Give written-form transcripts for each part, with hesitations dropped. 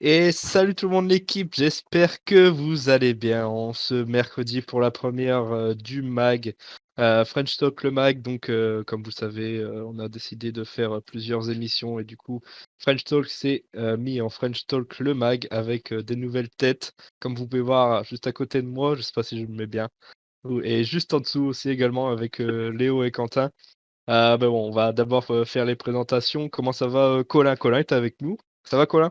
Et salut tout le monde l'équipe, j'espère que vous allez bien en ce mercredi pour la première du MAG, French Talk le MAG. Donc comme vous savez, on a décidé de faire plusieurs émissions et du coup French Talk s'est mis en French Talk le MAG avec des nouvelles têtes. Comme vous pouvez voir juste à côté de moi, je sais pas si je me mets bien, et juste en dessous aussi également avec Léo et Quentin. Ben bon, on va d'abord faire les présentations. Comment ça va Colin? Colin est avec nous. Ça va Colin?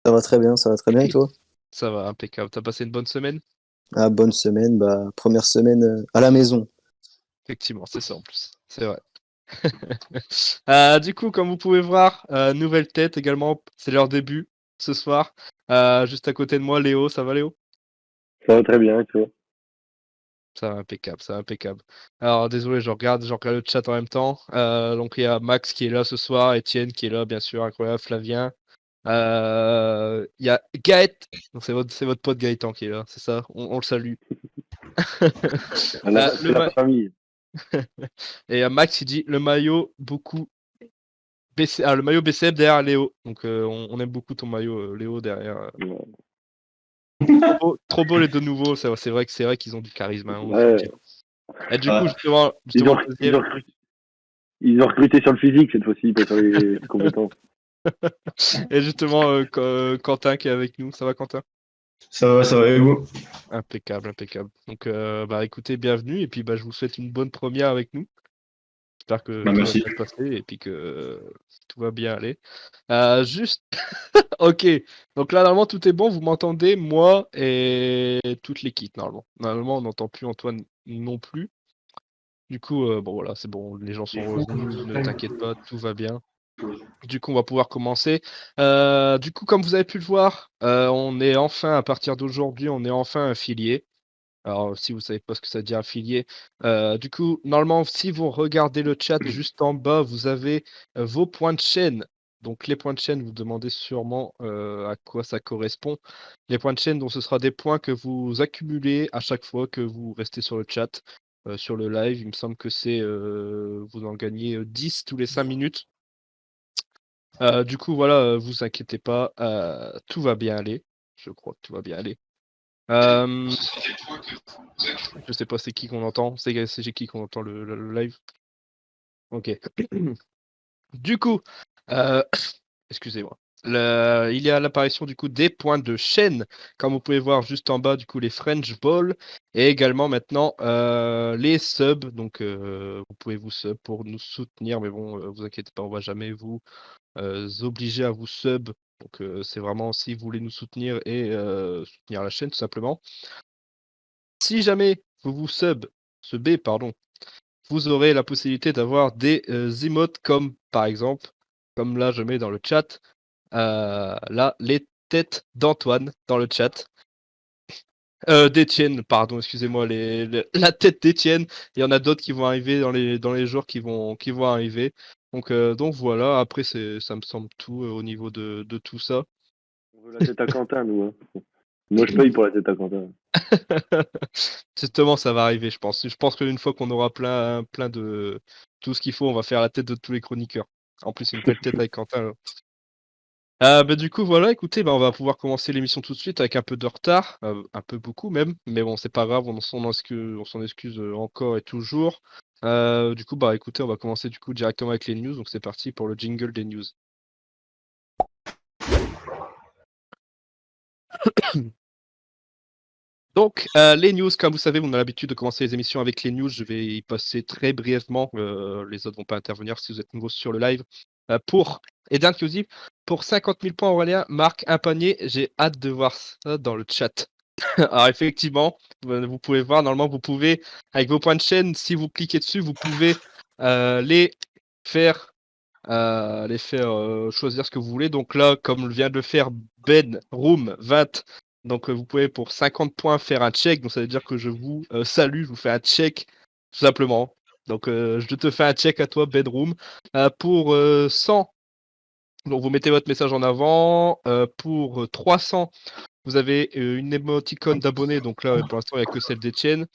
Ça va très bien et toi? Ça va, impeccable. T'as passé une bonne semaine? Ah, bonne semaine, première semaine à la maison. Effectivement, c'est ça en plus. C'est vrai. Du coup, comme vous pouvez voir, nouvelle tête également. C'est leur début ce soir. Juste à côté de moi, Léo. Ça va, Léo? Ça va très bien, et toi? Ça va, impeccable, ça va, impeccable. Alors, désolé, je regarde le chat en même temps. Donc, il y a Max qui est là ce soir, Étienne qui est là, bien sûr, incroyable, Flavien. Il y a Gaët, donc c'est votre pote Gaëtan qui est là, c'est ça? On le salue. C'est la famille. Et Max, il dit le maillot beaucoup le maillot BCM derrière Léo. Donc on aime beaucoup ton maillot, Léo, derrière. Trop beau les deux nouveaux. C'est vrai qu'ils ont du charisme, hein, faut le Ouais. dire. Et du coup, Ah, justement, ils ont, le ils, deuxième. ont recruté, ils ont recruté sur le physique cette fois-ci, pas sur les compétences. Et justement, Quentin qui est avec nous. Ça va, Quentin? Ça va, et vous? Impeccable, impeccable. Donc, écoutez, bienvenue. Et puis, je vous souhaite une bonne première avec nous. J'espère que tout va Merci. bien se passer et puis que tout va bien aller. Juste, ok. Donc là, normalement, tout est bon. Vous m'entendez, moi et toute l'équipe, normalement. Normalement, on n'entend plus Antoine non plus. Du coup, bon, voilà, c'est bon. Les gens sont revenus. Ne t'inquiète pas, tout va bien. Du coup, on va pouvoir commencer. Du coup, comme vous avez pu le voir, on est enfin, à partir d'aujourd'hui, on est enfin affilié. Alors, si vous savez pas ce que ça veut dire affilié, du coup, normalement, si vous regardez le chat juste en bas, vous avez vos points de chaîne. Donc, les points de chaîne, vous demandez sûrement à quoi ça correspond. Les points de chaîne, donc ce sera des points que vous accumulez à chaque fois que vous restez sur le chat, sur le live. Il me semble que c'est vous en gagnez 10 tous les 5 minutes. Du coup, voilà, vous inquiétez pas, tout va bien aller. Je crois que tout va bien aller. Je sais pas c'est qui qu'on entend. C'est chez qui qu'on entend le live. Ok. Du coup, euh, excusez-moi. Il y a l'apparition du coup des points de chaîne, comme vous pouvez voir juste en bas, du coup les French Ball, et également maintenant les subs. Donc vous pouvez vous sub pour nous soutenir, mais bon, vous inquiétez pas, on va jamais vous obliger à vous sub. Donc c'est vraiment si vous voulez nous soutenir et soutenir la chaîne tout simplement. Si jamais vous vous subez, pardon, vous aurez la possibilité d'avoir des emotes comme par exemple, comme là je mets dans le chat, là les têtes d'Antoine dans le chat. D'Étienne, pardon, excusez-moi, la tête d'Étienne. Il y en a d'autres qui vont arriver dans les jours qui vont arriver. Donc voilà, après ça me semble tout au niveau de tout ça. On veut la tête à Quentin, nous. Hein. Moi, je paye pour la tête à Quentin. Justement, ça va arriver, je pense. Je pense qu'une fois qu'on aura plein de tout ce qu'il faut, on va faire la tête de tous les chroniqueurs. En plus, une belle tête avec Quentin, là. Du coup, voilà, écoutez, on va pouvoir commencer l'émission tout de suite avec un peu de retard, un peu beaucoup même, mais bon, c'est pas grave, on s'en excuse encore et toujours. Du coup, écoutez, on va commencer du coup directement avec les news, donc c'est parti pour le jingle des news. Donc, les news, comme vous savez, on a l'habitude de commencer les émissions avec les news. Je vais y passer très brièvement. Les autres vont pas intervenir si vous êtes nouveau sur le live. Pour Eden qui vous dit pour 50 000 points, Aurélien marque un panier. J'ai hâte de voir ça dans le chat. Alors, effectivement, vous pouvez voir, normalement, vous pouvez, avec vos points de chaîne, si vous cliquez dessus, vous pouvez les faire. Choisir ce que vous voulez. Donc là, comme vient de le faire Ben Room 20, donc vous pouvez pour 50 points faire un check. Donc ça veut dire que je vous salue, je vous fais un check tout simplement. Donc je te fais un check à toi Ben Room. Pour 100, donc vous mettez votre message en avant. Pour 300, vous avez une émoticône d'abonnés. Donc là, pour l'instant, il n'y a que celle d'Etienne.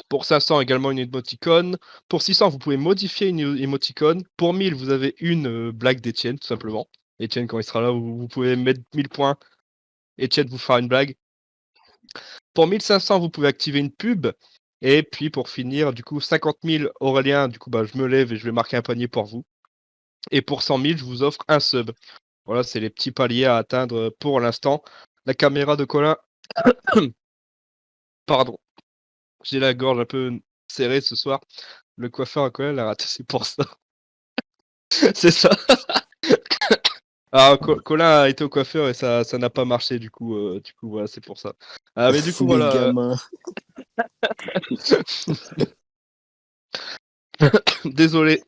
Pour 500, également une émoticône. Pour 600, vous pouvez modifier une émoticône. Pour 1000, vous avez une blague d'Etienne, tout simplement. Etienne, quand il sera là, vous pouvez mettre 1000 points. Etienne vous fera une blague. Pour 1500, vous pouvez activer une pub. Et puis pour finir, du coup, 50 000 Aurélien, du coup, je me lève et je vais marquer un panier pour vous. Et pour 100 000, je vous offre un sub. Voilà, c'est les petits paliers à atteindre pour l'instant. La caméra de Colin. Pardon. J'ai la gorge un peu serrée ce soir. Le coiffeur à Colin l'a raté, c'est pour ça. C'est ça. Alors, Colin a été au coiffeur et ça n'a pas marché, du coup voilà, c'est pour ça. Mais du coup, Les voilà. gamins. Désolé,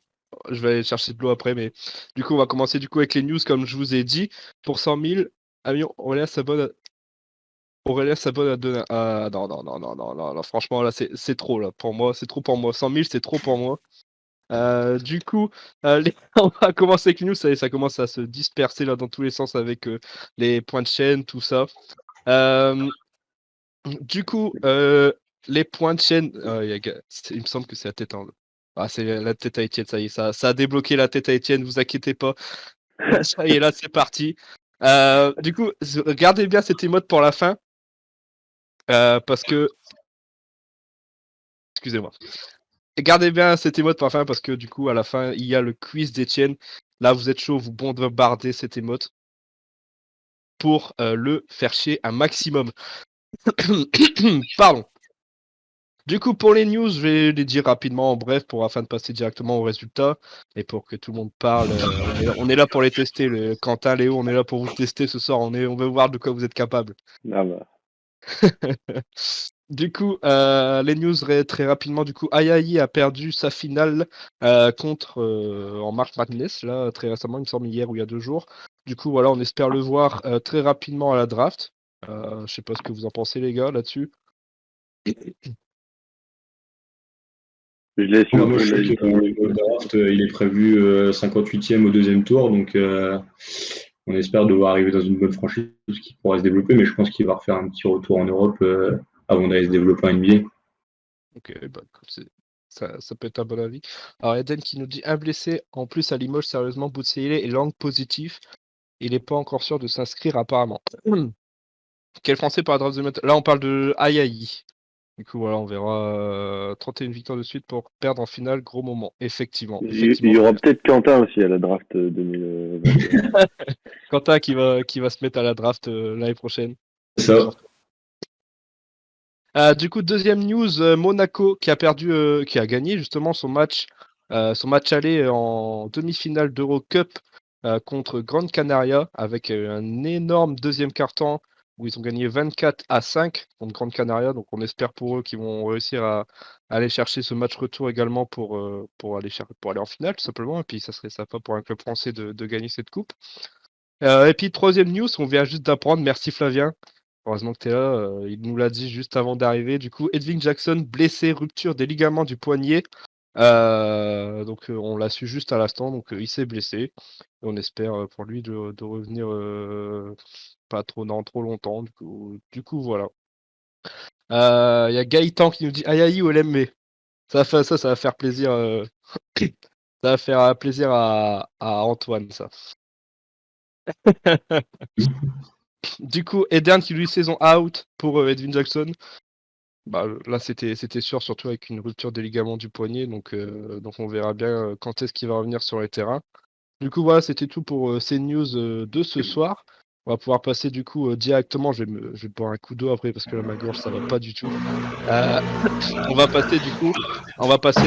je vais aller chercher de l'eau après, mais du coup, on va commencer du coup avec les news, comme je vous ai dit. Pour 100 000, Aurélien s'abonne à donner. Non, non, non, non, non, non, non, franchement, là, c'est trop, là, pour moi. C'est trop pour moi. 100 000, c'est trop pour moi. Du coup, on va commencer avec les news. Ça commence à se disperser là dans tous les sens avec les points de chaîne, tout ça. Du coup, les points de chaîne, il me semble que c'est la tête en... Ah, c'est la tête à Étienne, ça y est, ça a débloqué la tête à Étienne, vous inquiétez pas. Ça y est, là, c'est parti. Du coup, regardez bien cette emote pour la fin. Parce que... Excusez-moi. Gardez bien cette emote pour la fin parce que du coup, à la fin, il y a le quiz d'Étienne. Là, vous êtes chaud, vous bombardez cette emote pour le faire chier un maximum. Pardon. Du coup, pour les news, je vais les dire rapidement en bref afin de passer directement aux résultats et pour que tout le monde parle. On est là pour les tester. Quentin, Léo, on est là pour vous tester ce soir. On veut voir de quoi vous êtes capable. Ah bah. Du coup, les news très rapidement. Du coup, Ayayi a perdu sa finale contre en March Madness, là, très récemment, il me semble hier ou il y a 2 jours. Du coup, voilà, on espère le voir très rapidement à la draft. Je sais pas ce que vous en pensez, les gars, là-dessus. Je laisse le Moi, je tour de sais que le draft, il est prévu 58e au deuxième tour, donc on espère devoir arriver dans une bonne franchise qui pourra se développer, mais je pense qu'il va refaire un petit retour en Europe avant d'aller se développer en NBA. Ok, écoute, ça peut être un bon avis. Alors, Eden qui nous dit un blessé en plus à Limoges, sérieusement, Boutseillet est langue positif. Il n'est pas encore sûr de s'inscrire apparemment. Quel français par draft de mettre... Là, on parle de Ayayi. Du coup, voilà, on verra 31 victoires de suite pour perdre en finale. Gros moment. Effectivement. Il y aura peut-être Quentin aussi à la draft 2021. Quentin qui va se mettre à la draft l'année prochaine. Ça, Du coup, deuxième news, Monaco qui a gagné justement son match aller en demi-finale d'Eurocup contre Gran Canaria avec un énorme deuxième quart-temps où ils ont gagné 24-5 contre Gran Canaria. Donc on espère pour eux qu'ils vont réussir à aller chercher ce match retour également pour aller en finale tout simplement. Et puis ça serait sympa pour un club français de gagner cette coupe. Et puis troisième news, on vient juste d'apprendre, merci Flavien. Heureusement que tu es là, il nous l'a dit juste avant d'arriver. Du coup, Edwin Jackson, blessé, rupture des ligaments du poignet. Donc on l'a su juste à l'instant, donc il s'est blessé. Et on espère pour lui de revenir pas trop dans trop longtemps. Du coup voilà. Il y a Gaëtan qui nous dit Ayayi ou LMB. Ça va faire plaisir. Ça va faire plaisir à Antoine, ça. Du coup, Eden qui lui saison out pour Edwin Jackson. Là c'était sûr, surtout avec une rupture des ligaments du poignet, donc on verra bien quand est-ce qu'il va revenir sur les terrains. Du coup voilà, c'était tout pour ces news de ce soir. On va pouvoir passer du coup directement, je vais boire un coup d'eau après parce que là ma gorge ça va pas du tout. On va passer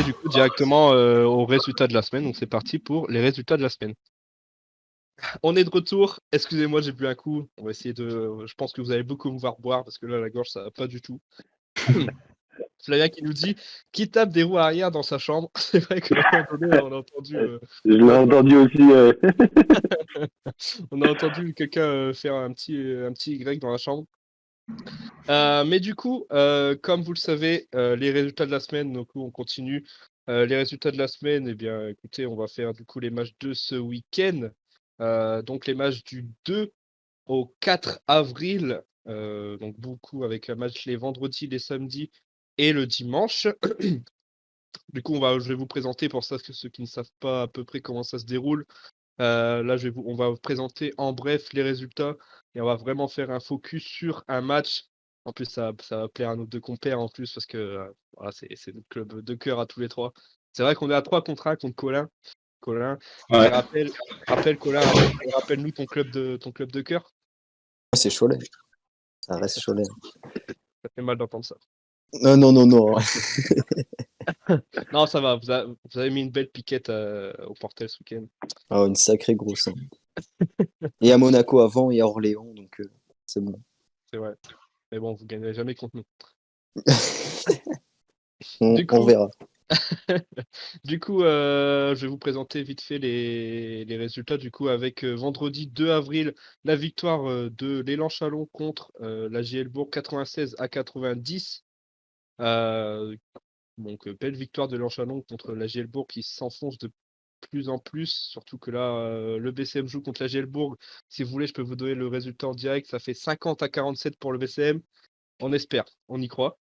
du coup directement aux résultats de la semaine, donc c'est parti pour les résultats de la semaine. On est de retour. Excusez-moi, j'ai bu un coup. On va essayer de. Je pense que vous allez beaucoup me voir boire parce que là, la gorge, ça va pas du tout. Flavien qui nous dit qui tape des roues arrière dans sa chambre. C'est vrai qu'à un moment donné, on a entendu. Je l'ai entendu aussi. On a entendu quelqu'un faire un petit Y dans la chambre. Mais du coup, comme vous le savez, les résultats de la semaine, donc on continue. Les résultats de la semaine, eh bien, écoutez, on va faire du coup les matchs de ce week-end. Donc les matchs du 2 au 4 avril. Donc beaucoup avec un match les vendredis, les samedis et le dimanche. Du coup, je vais vous présenter pour ça, ceux qui ne savent pas à peu près comment ça se déroule. Là, on va vous présenter en bref les résultats et on va vraiment faire un focus sur un match. En plus, ça va plaire à nos deux compères en plus parce que voilà, c'est notre club de cœur à tous les trois. C'est vrai qu'on est à 3 contre 1 contre Colin. Colin, Ouais. rappelle Colin, rappelle-nous ton club de cœur. C'est Cholet. Ça reste Cholet. Ça fait mal d'entendre ça. Non, non, non, non. Non, ça va, vous avez mis une belle piquette au Portel ce week-end. Ah, une sacrée grosse. Hein. Et à Monaco avant et à Orléans, donc c'est bon. C'est vrai. Mais bon, vous gagnerez jamais contre nous. On, Du on coup, verra. Du coup, je vais vous présenter vite fait les résultats. Du coup, avec vendredi 2 avril, la victoire de l'Élan Chalon contre la JL Bourg 96 à 90. Euh, donc, belle victoire de l'Élan Chalon contre la JL Bourg qui s'enfonce de plus en plus. Surtout que là, le BCM joue contre la JL Bourg. Si vous voulez, je peux vous donner le résultat en direct. Ça fait 50 à 47 pour le BCM. On espère, on y croit.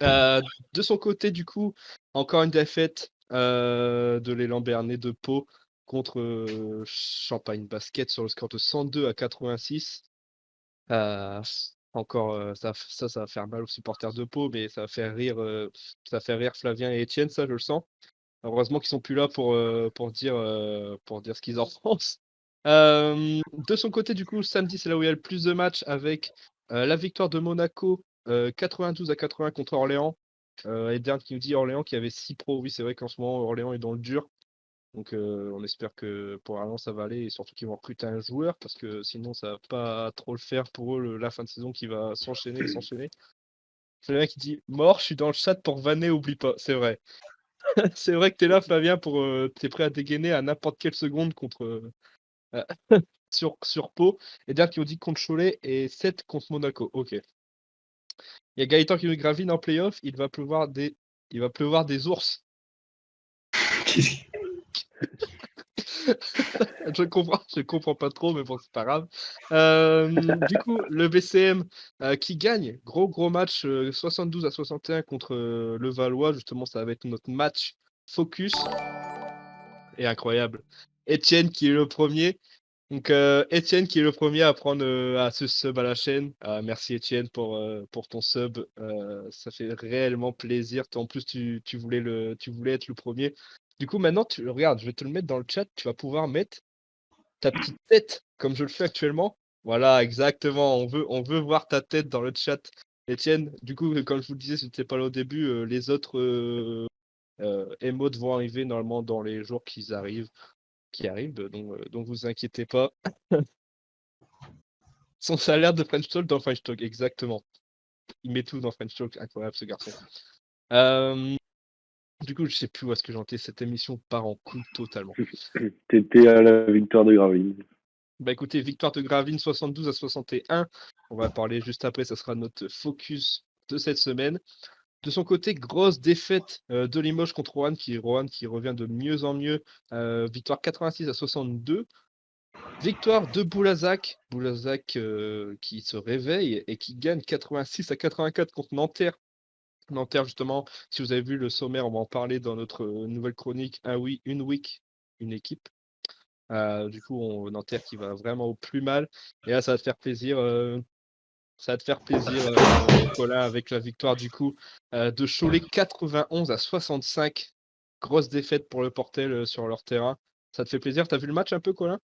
De son côté, du coup, encore une défaite de l'élan Bernay de Pau contre Champagne Basket sur le score de 102 à 86. Encore, ça va faire mal aux supporters de Pau, mais ça va faire rire Flavien et Étienne, ça, je le sens. Heureusement qu'ils sont plus là pour dire ce qu'ils en pensent. De son côté, du coup, samedi, c'est là où il y a le plus de matchs avec la victoire de Monaco 92 à 80 contre Orléans. Et Dern qui nous dit Orléans qui avait 6 pros. Oui, c'est vrai qu'en ce moment, Orléans est dans le dur. Donc, on espère que pour Orléans, ça va aller et surtout qu'ils vont recruter un joueur parce que sinon, ça va pas trop le faire pour eux la fin de saison qui va s'enchaîner et s'enchaîner. Flavien qui dit mort, je suis dans le chat pour vanner, oublie pas. C'est vrai. C'est vrai que t'es là, Flavien, t'es prêt à dégainer à n'importe quelle seconde contre euh, sur Pau. Et Dern qui nous dit contre Cholet et 7 contre Monaco. Ok. Il y a Gaëtan qui nous gravine en playoff, il va pleuvoir des ours. Je comprends pas trop, mais bon, c'est pas grave. Du coup, le BCM qui gagne, gros match 72 à 61 contre le Valois. Justement, ça va être notre match focus. Et incroyable. Étienne qui est le premier. Donc, Étienne qui est le premier à prendre à se sub à la chaîne. Merci Étienne pour ton sub. Ça fait réellement plaisir. En plus, tu voulais être le premier. Du coup, maintenant, regarde, je vais te le mettre dans le chat. Tu vas pouvoir mettre ta petite tête comme je le fais actuellement. Voilà, exactement. On veut voir ta tête dans le chat. Étienne, du coup, comme je vous le disais, si tu n'étais pas là au début, les autres emotes vont arriver normalement dans les jours qui arrivent. Donc vous inquiétez pas. Son salaire de French Talk dans French Talk, exactement. Il met tout dans French Talk, incroyable ce garçon. Du coup, je sais plus où est-ce que j'en étais. Cette émission part en couille totalement. T'étais à la victoire de Gravine. Bah écoutez, victoire de Gravine 72 à 61. On va parler juste après, ça sera notre focus de cette semaine. De son côté, grosse défaite de Limoges contre Roanne qui revient de mieux en mieux. Victoire 86 à 62. Victoire de Boulazac qui se réveille et qui gagne 86 à 84 contre Nanterre. Nanterre, justement, si vous avez vu le sommaire, on va en parler dans notre nouvelle chronique. Ah oui, une week, une équipe. Du coup, Nanterre qui va vraiment au plus mal. Et là, ça va te faire plaisir. Colin, avec la victoire du coup de Cholet 91 à 65. Grosse défaite pour le Portel sur leur terrain. Ça te fait plaisir? T'as vu le match un peu, Colin?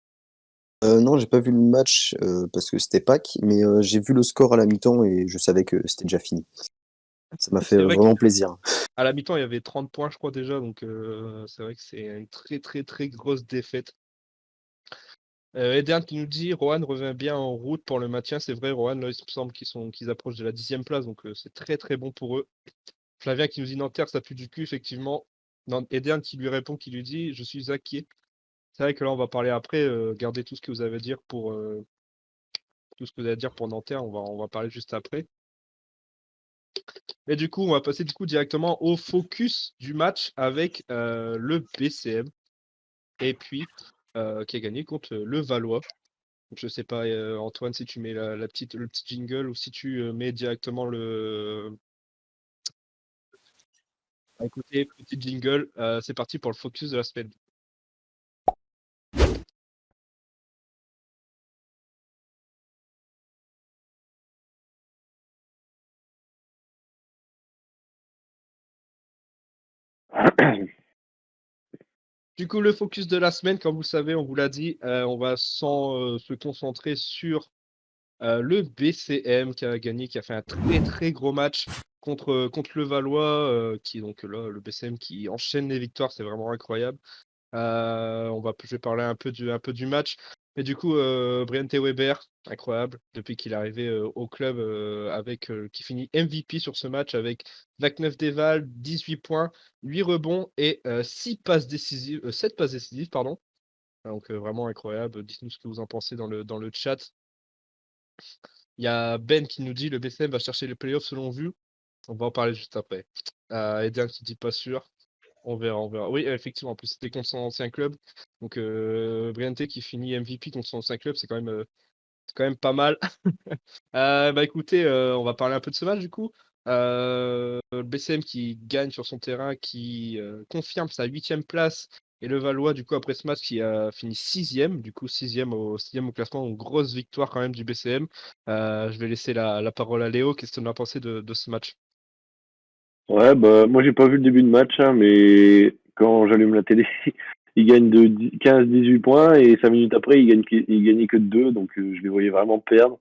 Non, j'ai pas vu le match parce que c'était Pâques, mais j'ai vu le score à la mi-temps et je savais que c'était déjà fini. Ça m'a fait C'est vrai vraiment plaisir. qu'à la mi-temps, il y avait 30 points, je crois, déjà. Donc, c'est vrai que c'est une très, très, très grosse défaite. Eden qui nous dit Rohan revient bien en route pour le maintien. C'est vrai, Rohan, là, il me semble qu'ils approchent de la 10e place. Donc, c'est très, très bon pour eux. Flavien qui nous dit Nanterre, ça pue du cul, effectivement. Eden qui lui répond, qui lui dit Je suis inquiet. C'est vrai que là, on va parler après. Gardez tout ce que vous avez à dire pour Nanterre. On va parler juste après. Et du coup, on va passer directement au focus du match avec le BCM. Et puis, qui a gagné contre le Valois. Donc, je sais pas, Antoine, si tu mets le petit jingle ou si tu mets directement le. Écoutez, petit jingle, c'est parti pour le focus de la semaine. Du coup, le focus de la semaine, comme vous le savez, on vous l'a dit, on va se concentrer sur le BCM qui a gagné, qui a fait un très très gros match contre le Valois, qui donc là, le BCM qui enchaîne les victoires, c'est vraiment incroyable. Je vais parler un peu du match. Mais du coup, Brian T. Weber, incroyable, depuis qu'il est arrivé au club, qui finit MVP sur ce match avec 29 dévals, 18 points, 8 rebonds et 7 passes décisives, pardon. Donc vraiment incroyable. Dites-nous ce que vous en pensez dans le chat. Il y a Ben qui nous dit le BCM va chercher les playoffs selon vous. On va en parler juste après. Eden qui dit pas sûr. On verra, on verra. Oui, effectivement, en plus c'était contre son ancien club. Donc Briante qui finit MVP contre son ancien club, c'est quand même pas mal. Bah écoutez, on va parler un peu de ce match du coup. Le BCM qui gagne sur son terrain, qui confirme sa 8e place. Et le Valois, du coup, après ce match, qui a fini 6e, du coup 6e au classement, une grosse victoire quand même du BCM. Je vais laisser la parole à Léo. Qu'est-ce que tu en as pensé de ce match? Ouais, bah, moi, j'ai pas vu le début de match, hein, mais quand j'allume la télé, ils gagnent de 15-18 points et 5 minutes après, ils gagnaient que de 2, donc je les voyais vraiment perdre,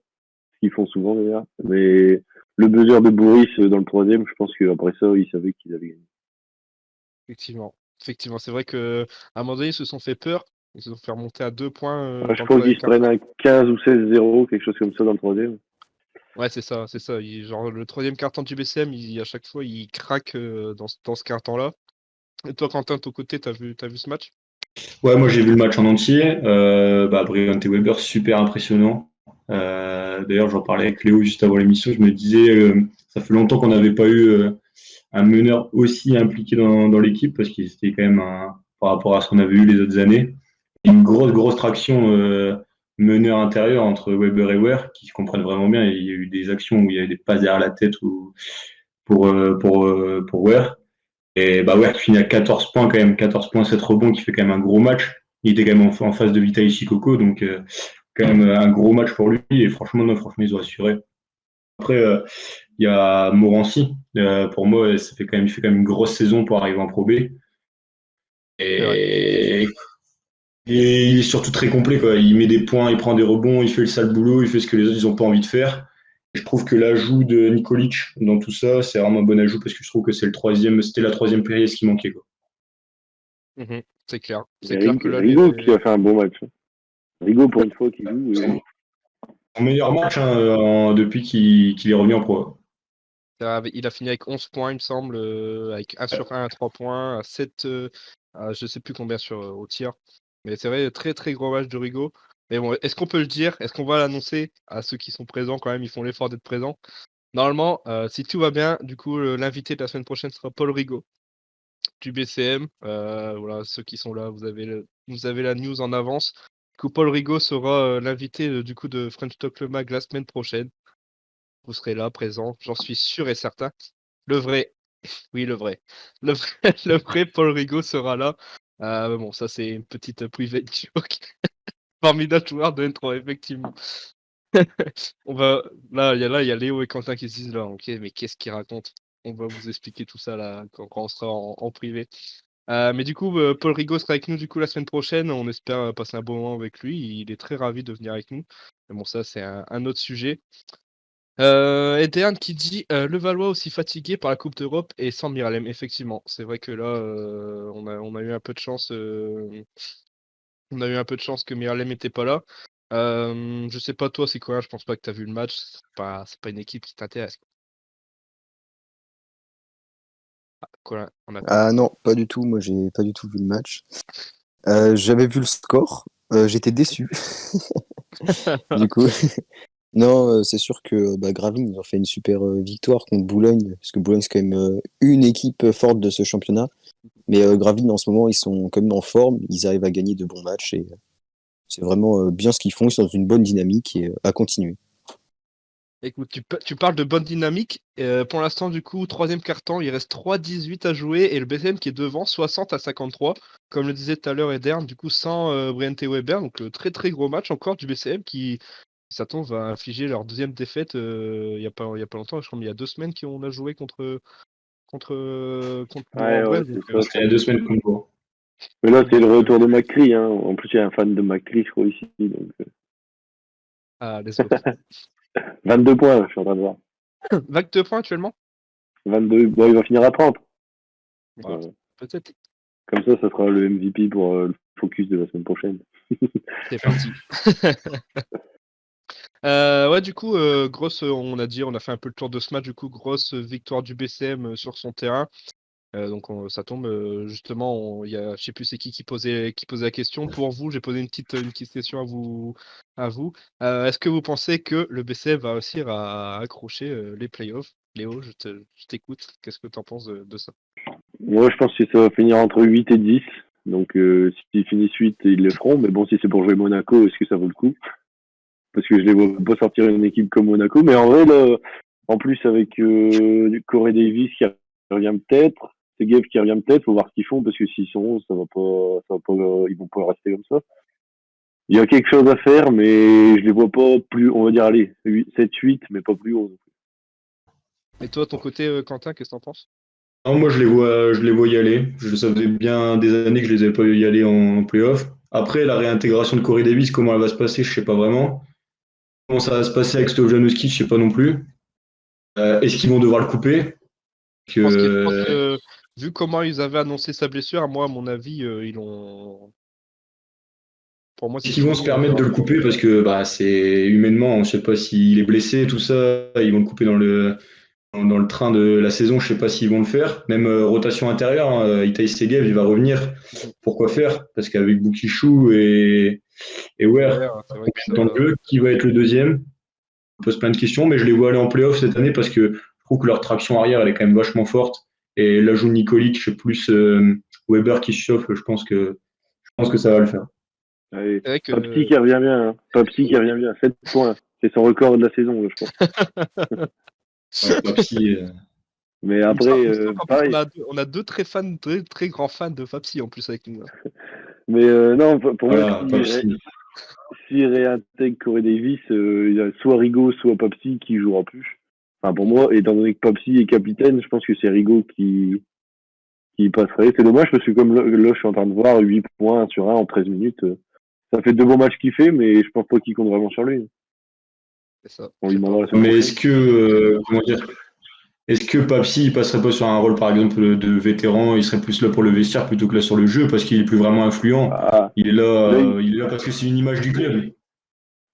ce qu'ils font souvent d'ailleurs. Mais le buzzer de Boris dans le troisième, je pense qu'après ça, ils savaient qu'ils avaient gagné. Effectivement. Effectivement, c'est vrai que à un moment donné, ils se sont fait peur. Ils se sont fait remonter à 2 points Ouais, dans je le crois troisième qu'ils se quart. prennent un 15 ou 16-0, quelque chose comme ça dans le troisième. Ouais, c'est ça, c'est ça. Genre, le troisième quart-temps du BCM, à chaque fois, il craque dans ce quart-temps-là. Et toi, Quentin, de ton côté, t'as vu ce match? Ouais, moi j'ai vu le match en entier. Brian T. Weber, super impressionnant. D'ailleurs, j'en parlais avec Léo juste avant l'émission. Je me disais, ça fait longtemps qu'on n'avait pas eu un meneur aussi impliqué dans l'équipe parce qu'il était quand même par rapport à ce qu'on avait eu les autres années. Une grosse traction meneur intérieur entre Weber et Ware qui se comprennent vraiment bien. Il y a eu des actions où il y avait des passes derrière la tête pour Ware. Et bah Ware qui finit à 14 points quand même, 14 points, 7 rebonds, qui fait quand même un gros match. Il était quand même en face de Vitaly Chikoko, donc quand même un gros match pour lui. Et franchement, non, franchement, ils ont assuré. Après, il y a Morancy. Pour moi, il fait quand même une grosse saison pour arriver en Pro B. C'est vrai. Et, et il est surtout très complet, quoi. Il met des points, il prend des rebonds, il fait le sale boulot, il fait ce que les autres ils ont pas envie de faire. Et je trouve que l'ajout de Nikolic dans tout ça, c'est vraiment un bon ajout parce que je trouve que c'était la troisième pièce qui manquait, quoi. Mhm. C'est clair. C'est Et clair que là, Rigaud qui a fait un bon match. Rigaud, pour une fois, qui joue. Son meilleur match hein, depuis qu'il est revenu en pro. il a fini avec 11 points, il me semble, avec 1 sur 1 à 3 points, à 7, je sais plus combien au tir. Mais c'est vrai, très très gros match de Rigaud. Mais bon, est-ce qu'on peut le dire? Est-ce qu'on va l'annoncer à ceux qui sont présents quand même? Ils font l'effort d'être présents. Normalement, si tout va bien, du coup, l'invité de la semaine prochaine sera Paul Rigaud du BCM. Voilà, ceux qui sont là, vous avez la news en avance. Du coup, Paul Rigaud sera l'invité du coup de French Talk Le Mag la semaine prochaine. Vous serez là, présent, j'en suis sûr et certain. Le vrai, oui, le vrai. Le vrai, le vrai Paul Rigaud sera là. Mais bon, ça, c'est une petite private joke. Formidable joueur de N3, effectivement. Il y a Léo et Quentin qui se disent là, ok, mais qu'est-ce qu'il raconte? On va vous expliquer tout ça là quand on sera en privé. Mais du coup, Paul Rigaud sera avec nous du coup la semaine prochaine. On espère passer un bon moment avec lui. Il est très ravi de venir avec nous. Mais bon, ça, c'est un autre sujet. Eden qui dit le Valois aussi fatigué par la Coupe d'Europe et sans Miralem. Effectivement, c'est vrai que là, on a eu un peu de chance. On a eu un peu de chance que Miralem n'était pas là. Je sais pas toi, c'est quoi? Je pense pas que tu as vu le match. C'est pas une équipe qui t'intéresse. Quoi, on a quoi? Ah non, pas du tout. Moi, j'ai pas du tout vu le match. J'avais vu le score. J'étais déçu. Du coup, non, c'est sûr que Gravelines, ils ont fait une super victoire contre Boulogne, parce que Boulogne, c'est quand même une équipe forte de ce championnat. Mais Gravelines, en ce moment, ils sont quand même en forme. Ils arrivent à gagner de bons matchs et c'est vraiment bien ce qu'ils font. Ils sont dans une bonne dynamique et à continuer. Écoute, tu parles de bonne dynamique. Pour l'instant, du coup, troisième quart-temps, il reste 3-18 à jouer et le BCM qui est devant, 60-53. Comme le disait tout à l'heure Edern, du coup, sans Brian T. Weber. Donc, très très gros match encore du BCM qui s'attend va infliger leur deuxième défaite il y a pas longtemps. Je crois qu'il y a 2 semaines qu'on a joué contre contre Ouais, Bourg-en-Bresse. c'est Donc, ça. C'était il y a 2 semaines contre Bourg. Mais là, c'est le retour de McCree. Hein. En plus, il y a un fan de McCree, je crois, ici. Donc, les autres. 22 points, je suis en train de voir. 22 points actuellement 22. Bon, il va finir à 30. Voilà, peut-être. Comme ça sera le MVP pour le focus de la semaine prochaine. C'est parti. Ouais, du coup, grosse, on a fait un peu le tour de ce match. Du coup, grosse victoire du BCM sur son terrain. Donc ça tombe justement, je sais plus c'est qui posait la question. Pour vous, j'ai posé une petite question à vous. Est-ce que vous pensez que le BCM va réussir à accrocher les playoffs? Léo, je t'écoute. Qu'est-ce que tu en penses de ça? Moi, je pense que ça va finir entre 8 et 10. Donc, s'ils finissent 8, ils le feront. Mais bon, si c'est pour jouer Monaco, est-ce que ça vaut le coup? Parce que je les vois pas sortir une équipe comme Monaco. Mais en vrai, là, en plus, avec Corey Davis qui revient peut-être, Segev qui revient peut-être, faut voir ce qu'ils font. Parce que s'ils sont 11, ça va pas, ils vont pas rester comme ça. Il y a quelque chose à faire, mais je les vois pas plus, on va dire, allez, 7-8, mais pas plus haut. Et toi, ton côté, Quentin, qu'est-ce que t'en penses? Non, moi, je les vois y aller. Ça faisait bien des années que je les avais pas vu y aller en playoff. Après, la réintégration de Corey Davis, comment elle va se passer, je sais pas vraiment. Comment ça va se passer avec Stojanoski, je sais pas non plus. Est-ce qu'ils vont devoir le couper? Je pense que vu comment ils avaient annoncé sa blessure, moi, à mon avis, ils l'ont. Pour moi, Est-ce qu'ils vont se permettre de le couper parce que c'est humainement, je sais pas s'il est blessé, tout ça, ils vont le couper dans le train de la saison, je sais pas s'ils vont le faire. Même rotation intérieure, hein, Itai Segev, il va revenir. Pourquoi faire? Parce qu'avec Boukishou et Ware, Ouais, c'est vrai que dans le jeu, qui va être le deuxième? On pose plein de questions, mais je les vois aller en playoff cette année parce que je trouve que leur traction arrière, elle est quand même vachement forte. Et l'ajout de Nikolic, plus Weber qui se chauffe, je pense que ça va le faire. Allez, c'est vrai que Papsi qui revient bien, hein. Papsi qui revient bien, 7 points. C'est son record de la saison, je crois. Ouais, Papsi, Mais il me après, semble- en plus, pareil. on a deux très grands fans de Fapsi en plus avec nous. Là. Mais non, pour moi, voilà, Papsi. s'il réintègre Corey Davis, il y a soit Rigaud, soit Papsi qui jouera plus. Enfin, pour moi, étant donné que Papsi est capitaine, je pense que c'est Rigaud qui passerait. C'est dommage parce que comme là, je suis en train de voir 8 points sur 1 en 13 minutes. Ça fait 2 bons matchs qu'il fait, mais je pense pas qu'il compte vraiment sur lui. C'est ça. On lui demandera la semaine Mais prochaine. est-ce que, comment dire, est-ce que Papsi il passerait pas sur un rôle par exemple de vétéran, il serait plus là pour le vestiaire plutôt que là sur le jeu parce qu'il est plus vraiment influent. Ah, Il est là, il est là parce que c'est une image du club.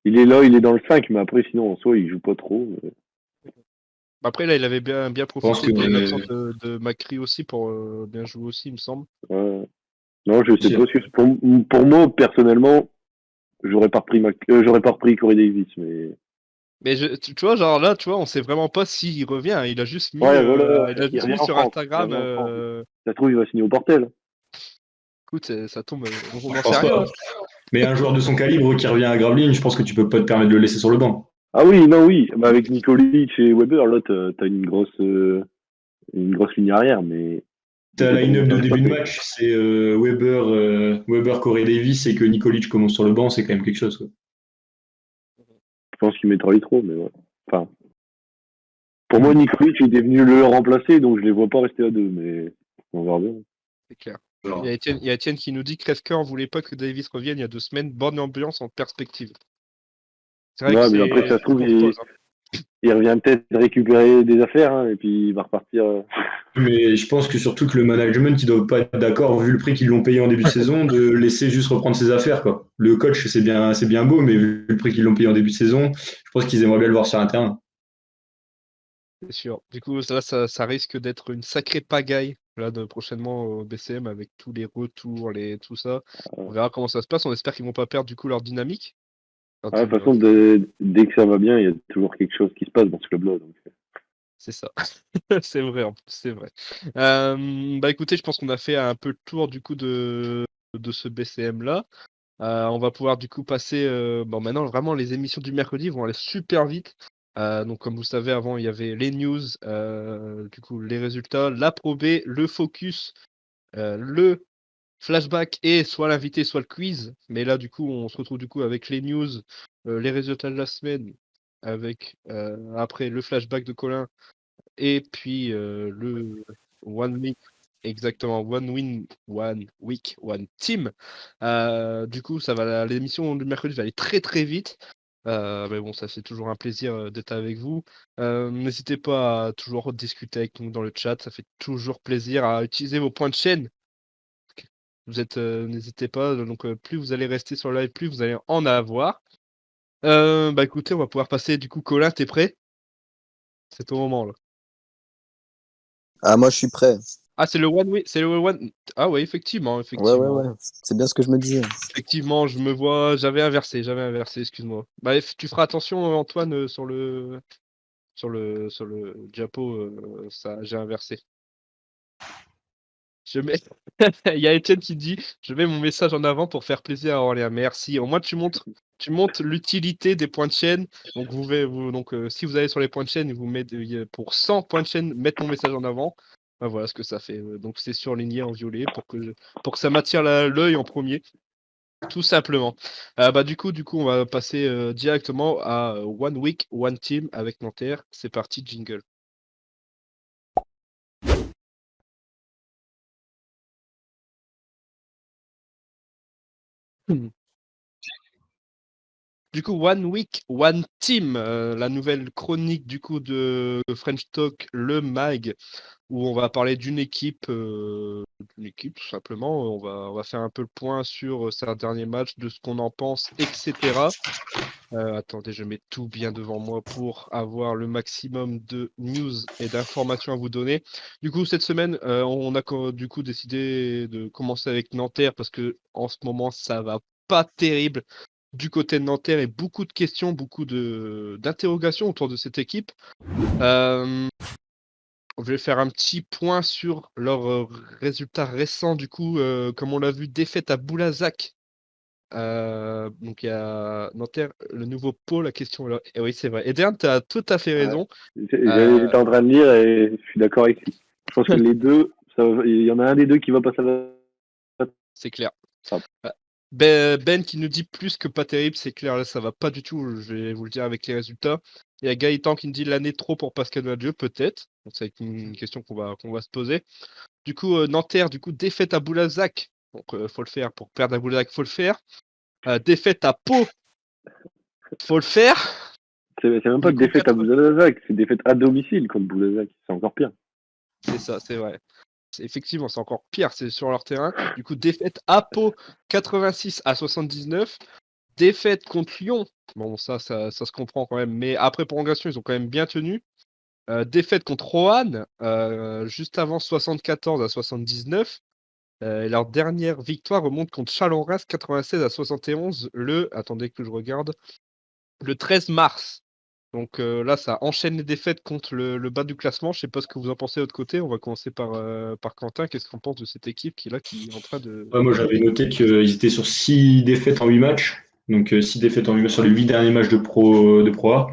il est là, il est dans le 5, mais après, sinon, en soi, il joue pas trop. Après, là, il avait bien Je pense profité que de l'absence de Macri aussi pour bien jouer aussi, il me semble. Non, je sais pas. Pour moi, personnellement, j'aurais pas repris Corey Davis, mais. Mais tu vois, genre là, tu vois, on sait vraiment pas s'il revient. Il a juste mis, Ouais, voilà, il a il juste revient mis en sur France. Instagram. Ça se trouve, il va signer au Portel. Écoute, ça tombe, on je n'en sait pense rien. pas. Mais un joueur de son calibre qui revient à Gravelines, je pense que tu peux pas te permettre de le laisser sur le banc. Ah oui, non, oui. Bah, avec Nikolic et Weber, là, t'as une grosse ligne arrière, mais. Ta Je sais pas line-up comment ça de va se début de passer. match, c'est Weber, Corey Davis et que Nikolic commence sur le banc, c'est quand même quelque chose, quoi. Je pense qu'il mettra trop, mais ouais. Enfin. Pour moi, Nikolic était venu le remplacer, donc je les vois pas rester à 2, mais on verra bien. C'est clair. Alors, Il y a Étienne qui nous dit Crèvecoeur voulait pas que Davis revienne il y a 2 semaines. Bonne ambiance en perspective. C'est vrai que Ouais, mais après, ça se trouve, il revient peut-être récupérer des affaires, hein, et puis il va repartir. mais je pense que surtout que le management, ils doivent pas être d'accord, vu le prix qu'ils l'ont payé en début de saison, de laisser juste reprendre ses affaires, quoi. Le coach, c'est bien beau, mais vu le prix qu'ils l'ont payé en début de saison, je pense qu'ils aimeraient bien le voir sur un terrain. C'est sûr. Du coup, ça risque d'être une sacrée pagaille là prochainement au BCM avec tous les retours, tout ça. On verra comment ça se passe. On espère qu'ils vont pas perdre du coup leur dynamique. De toute façon, dès que ça va bien, il y a toujours quelque chose qui se passe dans ce club-là. Donc. C'est ça. C'est vrai, en plus, c'est vrai. Bah écoutez, je pense qu'on a fait un peu le tour du coup de ce BCM là. On va pouvoir du coup passer. Bon, maintenant, vraiment, les émissions du mercredi vont aller super vite. Donc, comme vous savez, avant, il y avait les news, du coup, les résultats, la Pro B, le focus, le flashback et soit l'invité, soit le quiz. Mais là, du coup, on se retrouve du coup avec les news, les résultats de la semaine, avec après le flashback de Colin et puis le One Week. Exactement, One Week, One Team. Du coup, l'émission du mercredi va aller très très vite. Mais bon, ça fait toujours un plaisir d'être avec vous. N'hésitez pas à toujours discuter avec nous dans le chat, ça fait toujours plaisir à utiliser vos points de chaîne. N'hésitez pas, donc plus vous allez rester sur le live, plus vous allez en avoir. Bah écoutez, on va pouvoir passer du coup. Colin, t'es prêt? C'est ton moment là. Ah, moi, je suis prêt. Ah, c'est le One. Ah ouais, effectivement. Ouais. C'est bien ce que je me disais. Effectivement, je me vois. J'avais inversé, excuse-moi. Bah, tu feras attention, Antoine, sur le diapo, ça, j'ai inversé. Il y a Étienne qui dit: je mets mon message en avant pour faire plaisir à Aurélien. Merci. Au moins, tu montres l'utilité des points de chaîne. Donc, si vous allez sur les points de chaîne, vous mettez pour 100 points de chaîne, mettre mon message en avant. Bah, voilà ce que ça fait. Donc, c'est surligné en violet pour que ça m'attire l'œil en premier. Tout simplement. Bah, du coup, on va passer directement à One Week, One Team avec Nanterre. C'est parti, jingle. Du coup, One Week, One Team, la nouvelle chronique du coup de French Talk, le mag, où on va parler d'une équipe tout simplement. On va faire un peu le point sur ces derniers matchs, de ce qu'on en pense, etc. Attendez, je mets tout bien devant moi pour avoir le maximum de news et d'informations à vous donner. Du coup, cette semaine, on a du coup décidé de commencer avec Nanterre parce que en ce moment, ça va pas terrible du côté de Nanterre et beaucoup de questions, beaucoup d'interrogations autour de cette équipe. Je vais faire un petit point sur leurs résultats récents. Du coup, comme on l'a vu, défaite à Boulazac. Donc il y a Nanterre, le nouveau pôle, la question. Et oui, c'est vrai. Eden, tu as tout à fait raison. J'étais en train de lire et je suis d'accord avec lui. Je pense que les deux, il y en a un des deux qui va passer à la... C'est clair. Ah. Ben qui nous dit plus que pas terrible, c'est clair, là ça va pas du tout, je vais vous le dire avec les résultats. Il y a Gaëtan qui nous dit l'année trop pour Pascal Nadieu, peut-être. Donc c'est une question qu'on va se poser. Du coup, Nanterre, défaite à Boulazac. Donc faut le faire, pour perdre à Boulazac, faut le faire. Défaite à Pau, faut le faire. C'est même pas Du coup, défaite à Boulazac, c'est défaite à domicile contre Boulazac, c'est encore pire. C'est ça, c'est vrai. Effectivement, c'est encore pire, c'est sur leur terrain. Du coup, défaite à Pau, 86-79. Défaite contre Lyon. Bon, ça se comprend quand même. Mais après prolongation, ils ont quand même bien tenu. Défaite contre Roanne, juste avant 74-79. Et leur dernière victoire remonte contre Chalon-Reims, 96-71. Attendez que je regarde, le 13 mars. Donc là, ça enchaîne les défaites contre le bas du classement. Je sais pas ce que vous en pensez de l'autre côté. On va commencer par Quentin. Qu'est-ce qu'on pense de cette équipe qui est en train de... Ouais, moi, j'avais noté qu'ils étaient sur 6 défaites en 8 matchs. Donc, 6 défaites en 8 matchs sur les 8 derniers matchs de Pro A.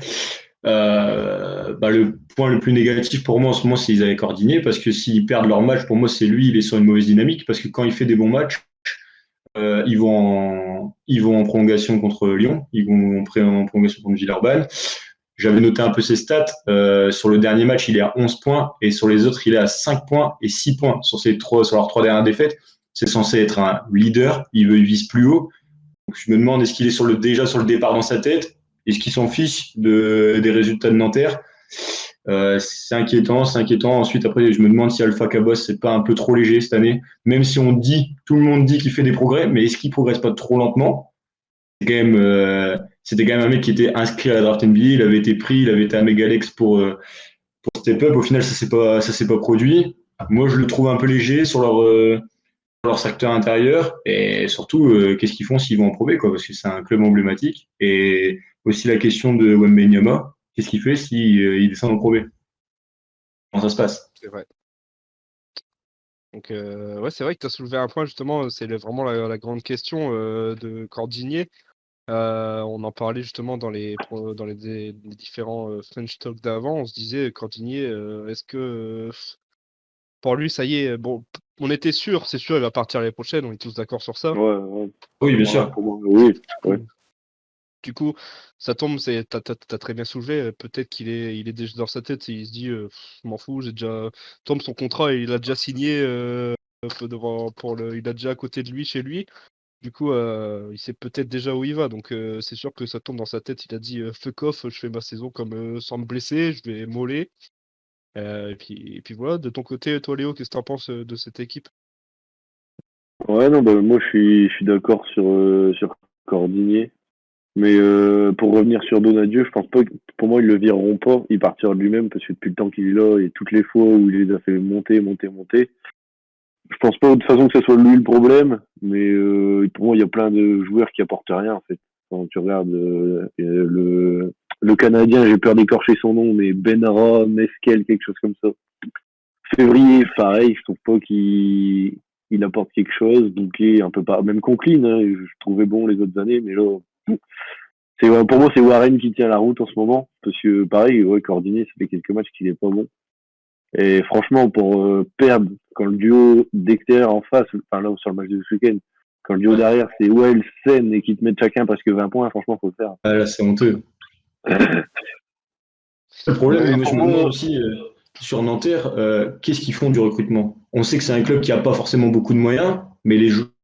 Le point le plus négatif pour moi en ce moment, c'est qu'ils avaient Cordigné, parce que s'ils perdent leur match, pour moi, c'est lui, il est sur une mauvaise dynamique, parce que quand il fait des bons matchs, ils vont en prolongation contre Lyon, ils vont en prolongation contre Villeurbanne. J'avais noté un peu ses stats. Sur le dernier match, il est à 11 points, et sur les autres, il est à 5 points et 6 points sur leurs 3 dernières défaites. C'est censé être un leader, il vise plus haut. Donc, je me demande, est-ce qu'il est déjà sur le départ dans sa tête? Est-ce qu'il s'en fiche des résultats de Nanterre? C'est inquiétant. Ensuite, après, je me demande si Alpha Cabos, c'est pas un peu trop léger cette année. Même si tout le monde dit qu'il fait des progrès, mais est-ce qu'il progresse pas trop lentement? C'était quand même un mec qui était inscrit à la draft NBA, il avait été pris, il avait été à Megalex pour step up. Au final, ça s'est pas produit. Moi, je le trouve un peu léger sur leur secteur intérieur, et surtout qu'est-ce qu'ils font s'ils vont en Pro B, quoi, parce que c'est un club emblématique. Et aussi la question de Wembenyama, qu'est-ce qu'il fait s'il descend en Pro B? Comment ça se passe? C'est vrai. Donc, ouais, c'est vrai que tu as soulevé un point, justement, c'est vraiment la grande question de Cordigné. On en parlait justement dans les différents French Talk d'avant. On se disait, Cordigné, est-ce que pour lui, ça y est, bon, on était sûr, c'est sûr, il va partir l'année prochaine, on est tous d'accord sur ça. Ouais. Oui, bien sûr. Pour moi, oui. Ouais. Du coup, ça tombe, t'as très bien soulevé. Peut-être il est déjà dans sa tête, il se dit, je m'en fous, j'ai déjà. Tombe son contrat, il a déjà signé il a déjà à côté de lui, chez lui. Du coup, il sait peut-être déjà où il va. Donc, c'est sûr que ça tombe dans sa tête. Il a dit, fuck off, je fais ma saison comme sans me blesser, je vais moller. Et puis voilà. De ton côté, toi, Léo, qu'est-ce que t'en penses de cette équipe? Ouais, non, bah, moi je suis d'accord sur Cordigné. Mais pour revenir sur Donadieu, je pense pas que pour moi ils le vireront pas, il partira de lui-même parce que depuis le temps qu'il est là et toutes les fois où il les a fait monter, monter, monter, je pense pas de toute façon que ce soit lui le problème, mais pour moi il y a plein de joueurs qui apportent rien en fait. Quand tu regardes le Canadien, j'ai peur d'écorcher son nom, mais Benara, Meskel, quelque chose comme ça. Février, pareil, je trouve pas qu'il apporte quelque chose. Bouquet, un peu pas, même Conklin, hein, je trouvais bon les autres années, mais là, pour moi, c'est Warren qui tient la route en ce moment. Parce que, pareil, ouais, Cordier, ça fait quelques matchs qu'il est pas bon. Et franchement, pour perdre, quand le duo d'extérieur en face, enfin là, sur le match de ce week-end, quand le duo derrière, c'est Wells, Sen, et qu'ils te mettent chacun parce que 20 points, franchement, faut le faire. Ah, là, c'est honteux. Le problème, Donc, moi, je pour me demande moi, aussi, sur Nanterre, qu'est-ce qu'ils font du recrutement? On sait que c'est un club qui n'a pas forcément beaucoup de moyens, mais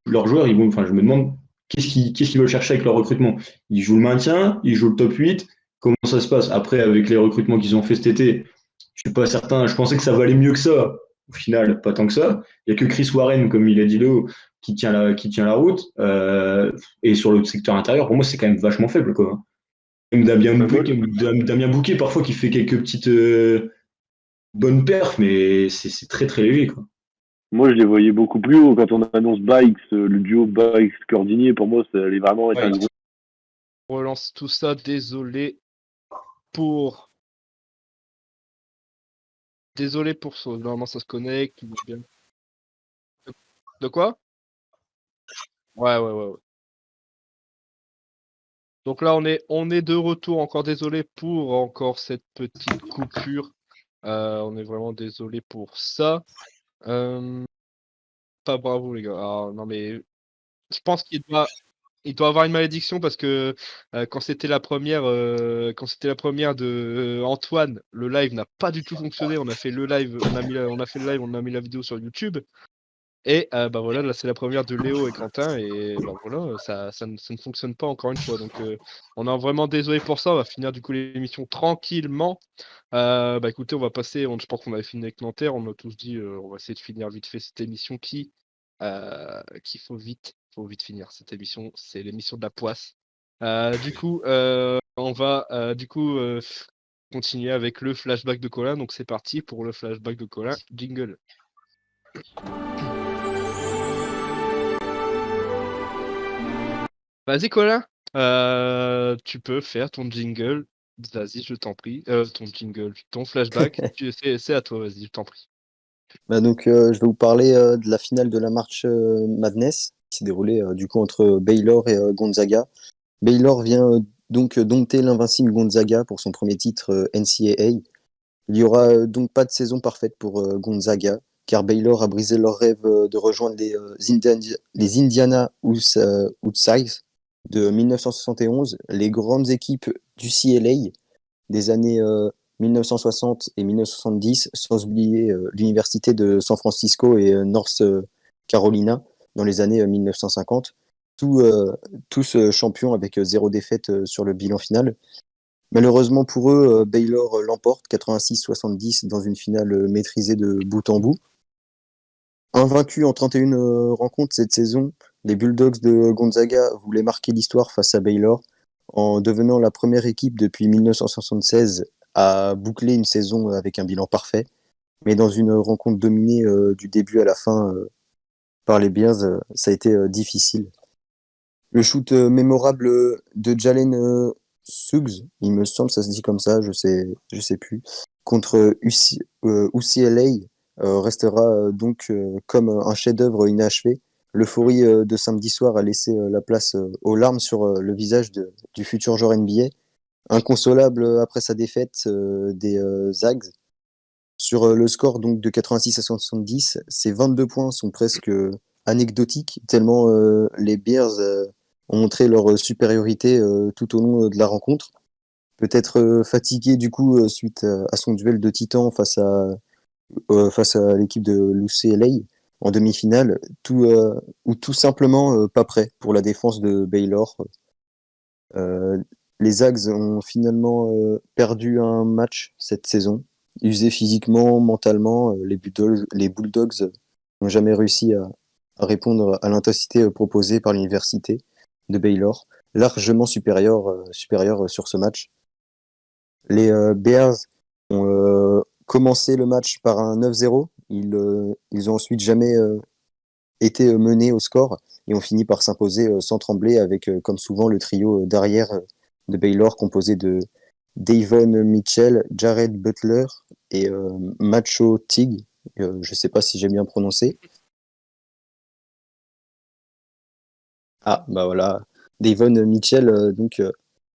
leurs joueurs, ils vont, enfin, je me demande qu'est-ce qu'ils veulent chercher avec leur recrutement. Ils jouent le maintien, ils jouent le top 8. Comment ça se passe? Après, avec les recrutements qu'ils ont fait cet été, je suis pas certain. Je pensais que ça valait mieux que ça. Au final, pas tant que ça. Il y a que Chris Warren, comme il a dit Léo, qui tient la route. Et sur le secteur intérieur, pour moi, c'est quand même vachement faible, quoi. Même moi, Damien Bouquet, parfois, qui fait quelques petites bonnes perfs, mais c'est très très léger, quoi. moi, je les voyais beaucoup plus haut quand on annonce Bikes, le duo Bikes-Cordinier. Pour moi, ça allait vraiment être Ouais, un gros. On relance tout ça. Pour. Désolé pour ça. Normalement, ça se connecte. Tout va bien. De quoi? Ouais, ouais, ouais, ouais. Donc là, on est de retour. Encore désolé pour encore cette petite coupure. On est vraiment désolé pour ça. Euh, Pas bravo, les gars. Ah, non, mais je pense il doit avoir une malédiction parce que quand c'était la première de Antoine, le live n'a pas du tout fonctionné. On a fait le live, on a fait le live, on a mis la vidéo sur YouTube. Et bah voilà, là c'est la première de Léo et Quentin et bah voilà, ça ne fonctionne pas encore une fois. Donc on est vraiment désolé pour ça. On va finir du coup l'émission tranquillement. Bah écoutez, on va passer. Je pense qu'on avait fini avec Nanterre. On a tous dit, on va essayer de finir vite fait cette émission qu'il faut vite finir cette émission. C'est l'émission de la poisse. Du coup, on va continuer avec le flashback de Colin. Donc c'est parti pour le flashback de Colin. Jingle. Vas-y, Colin. Tu peux faire ton jingle. Vas-y, je t'en prie. Ton jingle, ton flashback. C'est à toi, vas-y, je t'en prie. Bah donc, je vais vous parler de la finale de la March Madness qui s'est déroulée du coup entre Baylor et Gonzaga. Baylor vient donc dompter l'invincible Gonzaga pour son premier titre NCAA. Il y aura donc pas de saison parfaite pour Gonzaga, car Baylor a brisé leur rêve de rejoindre les Indiana Hoosiers de 1971, les grandes équipes du CLA des années 1960 et 1970, sans oublier l'université de San Francisco et North Carolina dans les années 1950. Tous champions avec 0 défaite sur le bilan final. Malheureusement pour eux, Baylor l'emporte 86-70 dans une finale maîtrisée de bout en bout. Invaincus en 31 rencontres cette saison, les Bulldogs de Gonzaga voulaient marquer l'histoire face à Baylor en devenant la première équipe depuis 1976 à boucler une saison avec un bilan parfait. Mais dans une rencontre dominée du début à la fin par les Bears, ça a été difficile. Le shoot mémorable de Jalen Suggs, il me semble, ça se dit comme ça, je sais plus, contre UCLA restera donc comme un chef-d'œuvre inachevé. L'euphorie de samedi soir a laissé la place aux larmes sur le visage du futur joueur NBA. Inconsolable après sa défaite des Zags. Sur le score donc de 86 à 70, ces 22 points sont presque anecdotiques, tellement les Bears ont montré leur supériorité tout au long de la rencontre. Peut-être fatigué du coup suite à son duel de titans face à l'équipe de l'UCLA en demi-finale, ou tout simplement pas prêt pour la défense de Baylor. Euh, les Zags ont finalement perdu un match cette saison. Usés physiquement, mentalement, les Bulldogs n'ont jamais réussi à répondre à l'intensité proposée par l'université de Baylor, largement supérieure sur ce match. Les Bears ont commencé le match par un 9-0. Ils ont ensuite jamais été menés au score et ont fini par s'imposer sans trembler avec, comme souvent, le trio d'arrière de Baylor composé de Davon Mitchell, Jared Butler et Macho Tig. Je ne sais pas si j'ai bien prononcé. Ah, bah voilà. Davon Mitchell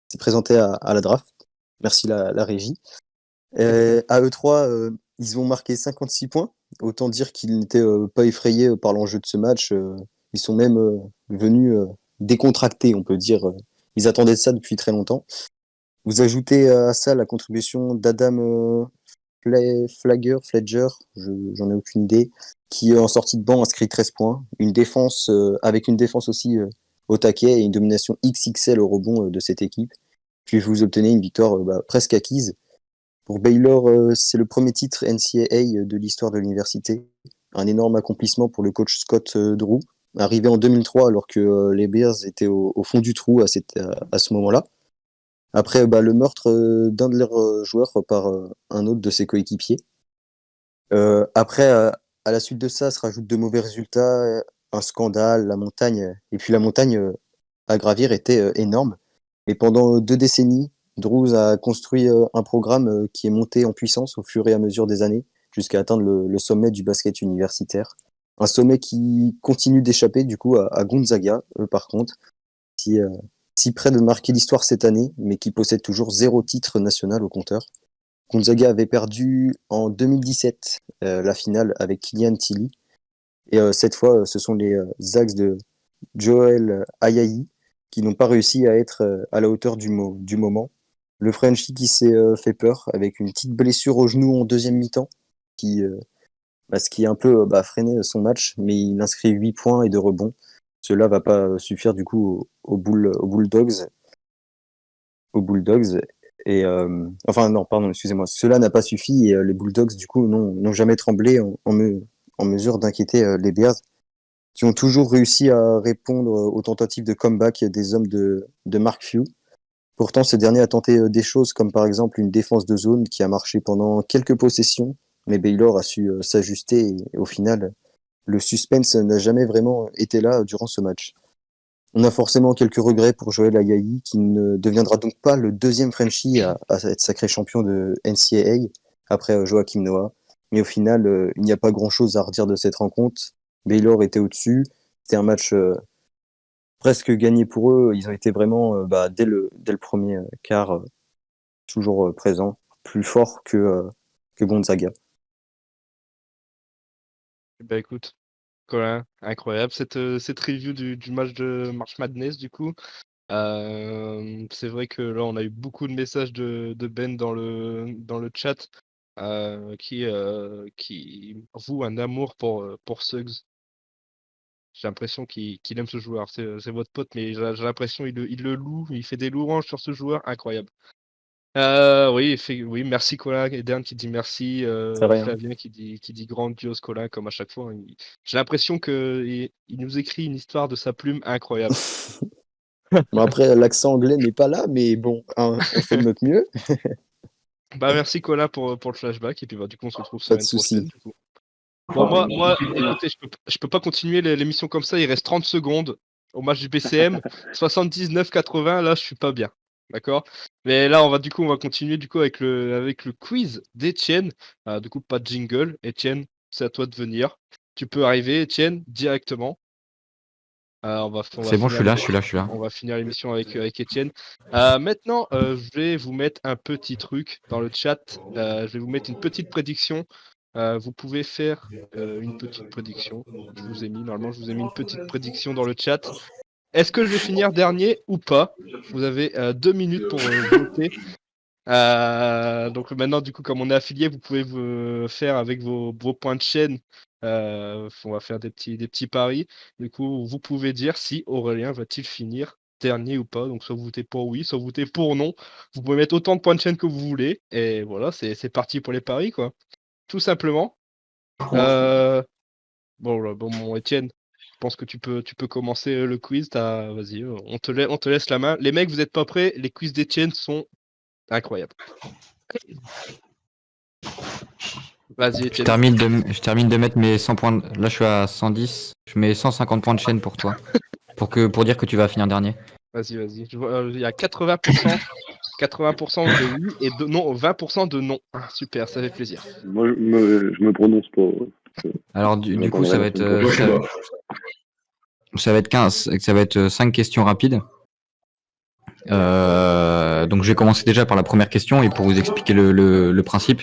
s'est présenté à la draft. Merci la régie. À eux trois, ils ont marqué 56 points. Autant dire qu'ils n'étaient pas effrayés par l'enjeu de ce match. Ils sont même venus décontractés, on peut dire. Ils attendaient ça depuis très longtemps. Vous ajoutez à ça la contribution d'Adam Fledger, j'en ai aucune idée, qui en sortie de banc inscrit 13 points. Une défense avec une défense aussi au taquet et une domination XXL au rebond de cette équipe. Puis vous obtenez une victoire presque acquise. Pour Baylor, c'est le premier titre NCAA de l'histoire de l'université. Un énorme accomplissement pour le coach Scott Drew, arrivé en 2003 alors que les Bears étaient au fond du trou à ce moment-là. Après le meurtre d'un de leurs joueurs par un autre de ses coéquipiers. Après, à la suite de ça, se rajoutent de mauvais résultats, un scandale, la montagne. Et puis la montagne à gravir était énorme. Et pendant 2 décennies, Drews a construit un programme qui est monté en puissance au fur et à mesure des années, jusqu'à atteindre le sommet du basket universitaire. Un sommet qui continue d'échapper du coup à Gonzaga, par contre, si, euh, si près de marquer l'histoire cette année, mais qui possède toujours 0 titre national au compteur. Gonzaga avait perdu en 2017 la finale avec Kylian Tilly. Et cette fois, ce sont les Zags de Joel Ayayi qui n'ont pas réussi à être à la hauteur du moment. Le Frenchie qui s'est fait peur avec une petite blessure au genou en deuxième mi-temps, ce qui a un peu freiné son match, mais il inscrit 8 points et 2 rebonds. Cela va pas suffire du coup aux Bulldogs. Aux Bulldogs. Et enfin non, pardon, excusez-moi. Cela n'a pas suffi et les Bulldogs du coup n'ont jamais tremblé en mesure d'inquiéter les Bears, qui ont toujours réussi à répondre aux tentatives de comeback des hommes de Mark Few. Pourtant, ce dernier a tenté des choses comme par exemple une défense de zone qui a marché pendant quelques possessions, mais Baylor a su s'ajuster et au final, le suspense n'a jamais vraiment été là durant ce match. On a forcément quelques regrets pour Joel Ayayi, qui ne deviendra donc pas le deuxième Frenchie à être sacré champion de NCAA après Joachim Noah. Mais au final, il n'y a pas grand-chose à redire de cette rencontre. Baylor était au-dessus. C'était un match presque gagné pour eux. Ils ont été vraiment, dès le premier quart, toujours présents, plus forts que Gonzaga. Bah écoute, Colin, incroyable cette review du match de March Madness du coup. C'est vrai que là on a eu beaucoup de messages de Ben dans le chat qui voue un amour pour Suggs. J'ai l'impression qu'il aime ce joueur. C'est votre pote, mais j'ai l'impression il le loue, il fait des louanges sur ce joueur, incroyable. Oui, oui, merci Colin, Eden qui dit merci, C'est rien. Flavien qui dit grandiose Colin comme à chaque fois. J'ai l'impression que il nous écrit une histoire de sa plume incroyable. Bon, après, l'accent anglais n'est pas là, mais bon, hein, on fait de notre mieux. Bah merci Colin pour le flashback et puis bah du coup on se retrouve Pas de semaine prochaine souci. du coup. Bon moi écoutez je peux pas continuer l'émission comme ça, il reste 30 secondes au match du BCM 79-80 là je suis pas bien. D'accord? Mais là on va continuer du coup avec le quiz d'Étienne. Du coup pas de jingle. Étienne, c'est à toi de venir. Tu peux arriver Étienne directement. On va C'est bon, je finir suis là, je l'émission. suis là, je suis là. On va finir l'émission avec Étienne. Maintenant, je vais vous mettre un petit truc dans le chat. Je vais vous mettre une petite prédiction. Vous pouvez faire une petite prédiction. Je vous ai mis, normalement, je vous ai mis une petite prédiction dans le chat. est-ce que je vais finir dernier ou pas? Vous avez 2 minutes pour voter. Donc maintenant, du coup, comme on est affilié, vous pouvez vous faire avec vos points de chaîne. On va faire des petits paris. Du coup, vous pouvez dire si Aurélien va-t-il finir dernier ou pas. Donc, soit vous votez pour oui, soit vous votez pour non. Vous pouvez mettre autant de points de chaîne que vous voulez. Et voilà, c'est parti pour les paris, quoi. Tout simplement. Bon, Étienne, je pense que tu peux commencer le quiz. Vas-y, on te laisse la main. Les mecs, vous n'êtes pas prêts. Les quiz d'Étienne sont incroyables. Vas-y, Je Étienne. termine de mettre mes 100 points. Là, je suis à 110. Je mets 150 points de chaîne pour toi. Pour dire que tu vas finir dernier. Vas-y. Il y a 80%, 80% de oui et de non, 20% de non. Ah, super, ça fait plaisir. Moi, je me prononce pas. Alors, du coup, ça va être 5 questions rapides. Donc, je vais commencer déjà par la première question. Et pour vous expliquer le principe,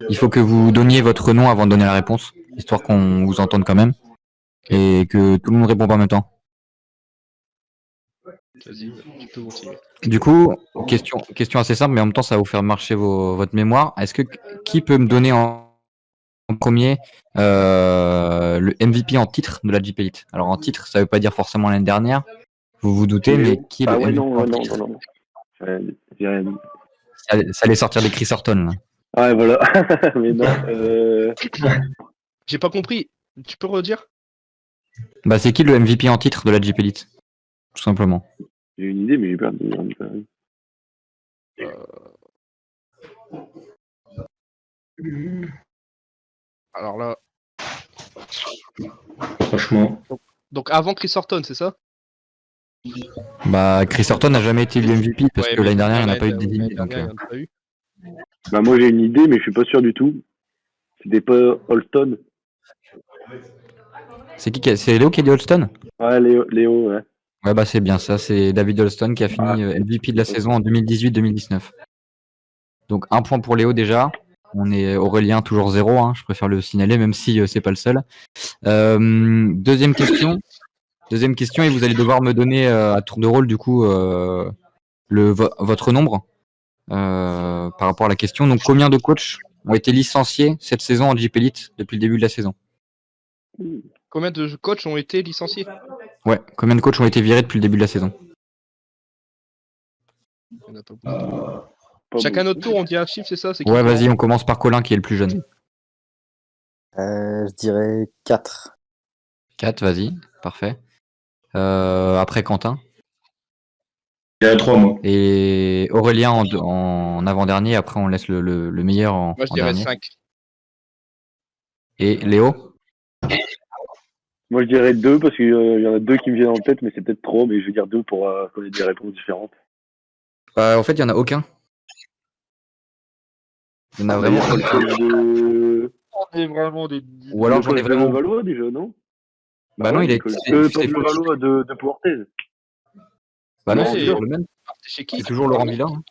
il faut que vous donniez votre nom avant de donner la réponse, histoire qu'on vous entende quand même. Et que tout le monde réponde pas en même temps. Vas-y, tu peux continuer. Du coup, question assez simple, mais en même temps, ça va vous faire marcher votre mémoire. Qui peut me donner en premier le MVP en titre de la Jeep Elite? Alors, en titre, ça veut pas dire forcément l'année dernière. Vous vous doutez, mais qui est le MVP en titre? Non. J'ai rien dit. Ça allait sortir des Chris Horton, là. Ouais, voilà. Mais non. J'ai pas compris. Tu peux redire? Bah, c'est qui le MVP en titre de la Jeep Elite? Tout simplement. J'ai une idée, mais j'ai perdu. Alors là. Franchement. Donc avant Chris Horton, c'est ça? Bah, Chris Horton n'a jamais été le MVP parce que l'année dernière, il n'y en a pas eu de désigné. Bah, moi, j'ai une idée, mais je suis pas sûr du tout. C'était pas Holston? C'est qui? C'est Léo qui a dit Holston? Ouais, Léo, ouais. Ouais, bah c'est bien ça, c'est David Holston qui a fini MVP de la saison en 2018-2019. Donc 1 point pour Léo déjà. On est Aurélien toujours 0, hein, je préfère le signaler même si c'est pas le seul. Deuxième question, et vous allez devoir me donner à tour de rôle du coup votre nombre par rapport à la question. Donc combien de coachs ont été licenciés cette saison en Jeep Elite depuis le début de la saison? Combien de coachs ont été licenciés? Ouais, combien de coachs ont été virés depuis le début de la saison? Il y en a pas beaucoup. Chacun notre tour, on dit un chiffre, c'est ça? Ouais, vas-y, on commence par Colin qui est le plus jeune. Je dirais 4. 4, vas-y, parfait. Après Quentin. Il y a 3 mois. Et Aurélien en avant-dernier, après on laisse le meilleur en Moi je dirais dernier. 5. Et Léo? Moi, je dirais 2 parce qu'il y en a 2 qui me viennent en tête, mais c'est peut-être trop, mais je vais dire 2 pour connaître des réponses différentes. En fait, il n'y en a aucun. Il y en a vraiment aucun. On est vraiment des... Ou alors j'en ai vraiment... Valois déjà, non? Bah non, il a été... Valois de Portez. Bah non, Ouais, c'est toujours le même. C'est toujours Laurent Villa. Hein.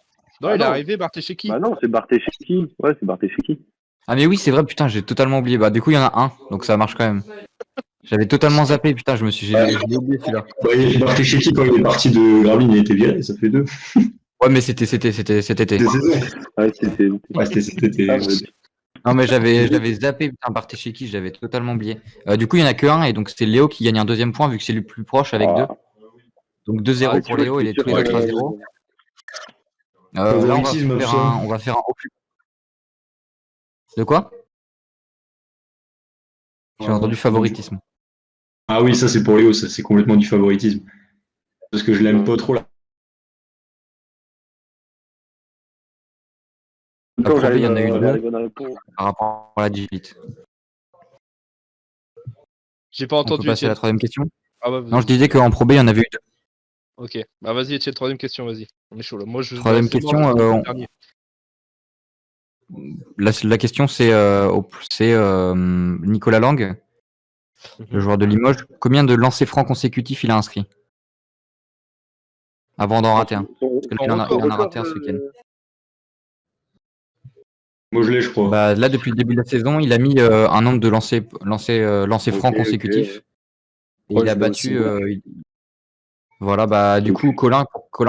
Non, il est arrivé, Barthécheki. Bah non, c'est Barthécheki. Ouais, c'est Barthécheki. Ah mais oui, c'est vrai, putain, j'ai totalement oublié. Bah du coup, il y en a un, donc ça marche quand même. J'avais totalement zappé, putain, j'ai oublié celui-là. Ouais, Barthécheki, quand il est parti de Gravelines, il a été viré, ça fait 2. Ouais, mais c'était cet été. Ouais, c'était cet été. Non, mais j'avais zappé, putain, Barthécheki, je l'avais totalement oublié. Du coup, il n'y en a que un, et donc c'était Léo qui gagne un deuxième point, vu que c'est le plus proche avec 2. Donc 2-0 pour Léo, et les tous les autres à 0. Là, on va faire un au plus. De quoi? J'ai entendu favoritisme. Ah oui, ça c'est pour Léo, ça c'est complètement du favoritisme. Parce que je l'aime pas trop là. Après, il y en a eu 2 par rapport à la Jeep. J'ai pas entendu. On peut passer à la troisième question? Ah bah, non, je disais qu'en Pro B, il y en avait eu 2. Ok, bah vas-y, Étienne, troisième question, vas-y. On est chaud là. Moi, troisième question, la question c'est Nicolas Lang, le joueur de Limoges. Combien de lancers francs consécutifs il a inscrit avant d'en rater un? Il en a raté un ce week-end. Moi je l'ai, je crois. Bah, là, depuis le début de la saison, il a mis un nombre de lancers francs consécutifs. Et il a battu. Voilà, bah du coup, Colin,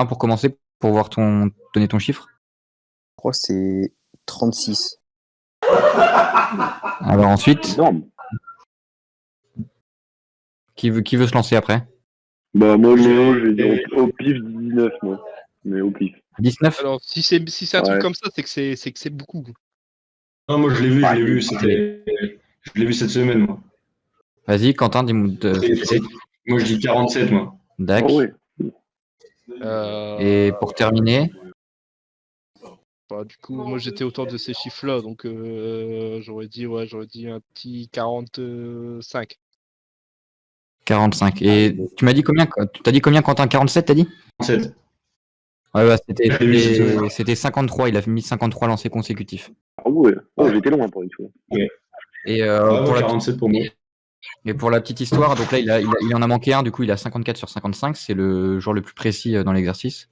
pour commencer, pour voir donner ton chiffre. Je crois que c'est 36. Alors ensuite, Énorme. qui veut se lancer après? Bah, moi, Léo, je vais dire au pif 19, moi. Mais au pif. 19? Alors, si c'est un Ouais. truc comme ça, c'est que c'est beaucoup. Non, moi je l'ai vu, Ah, je l'ai vu cette semaine, moi. Vas-y, Quentin, dis-moi. Moi je dis 47, moi. Dac. Ah ouais. Et pour terminer, Bah, du coup, moi j'étais autour de ces chiffres-là, donc j'aurais dit un petit 45. 45. Et tu m'as dit combien? T'as dit combien, Quentin? 47, t'as dit? 47. Ouais, bah, Oui, c'était 53. Il a mis 53 lancers consécutifs. Ah ouais. Oh, j'étais loin pour une fois. Et Ouais, pour la 47 pour moi. Et pour la petite histoire, donc là, il en a manqué un, du coup, il a 54 sur 55, c'est le joueur le plus précis dans l'exercice.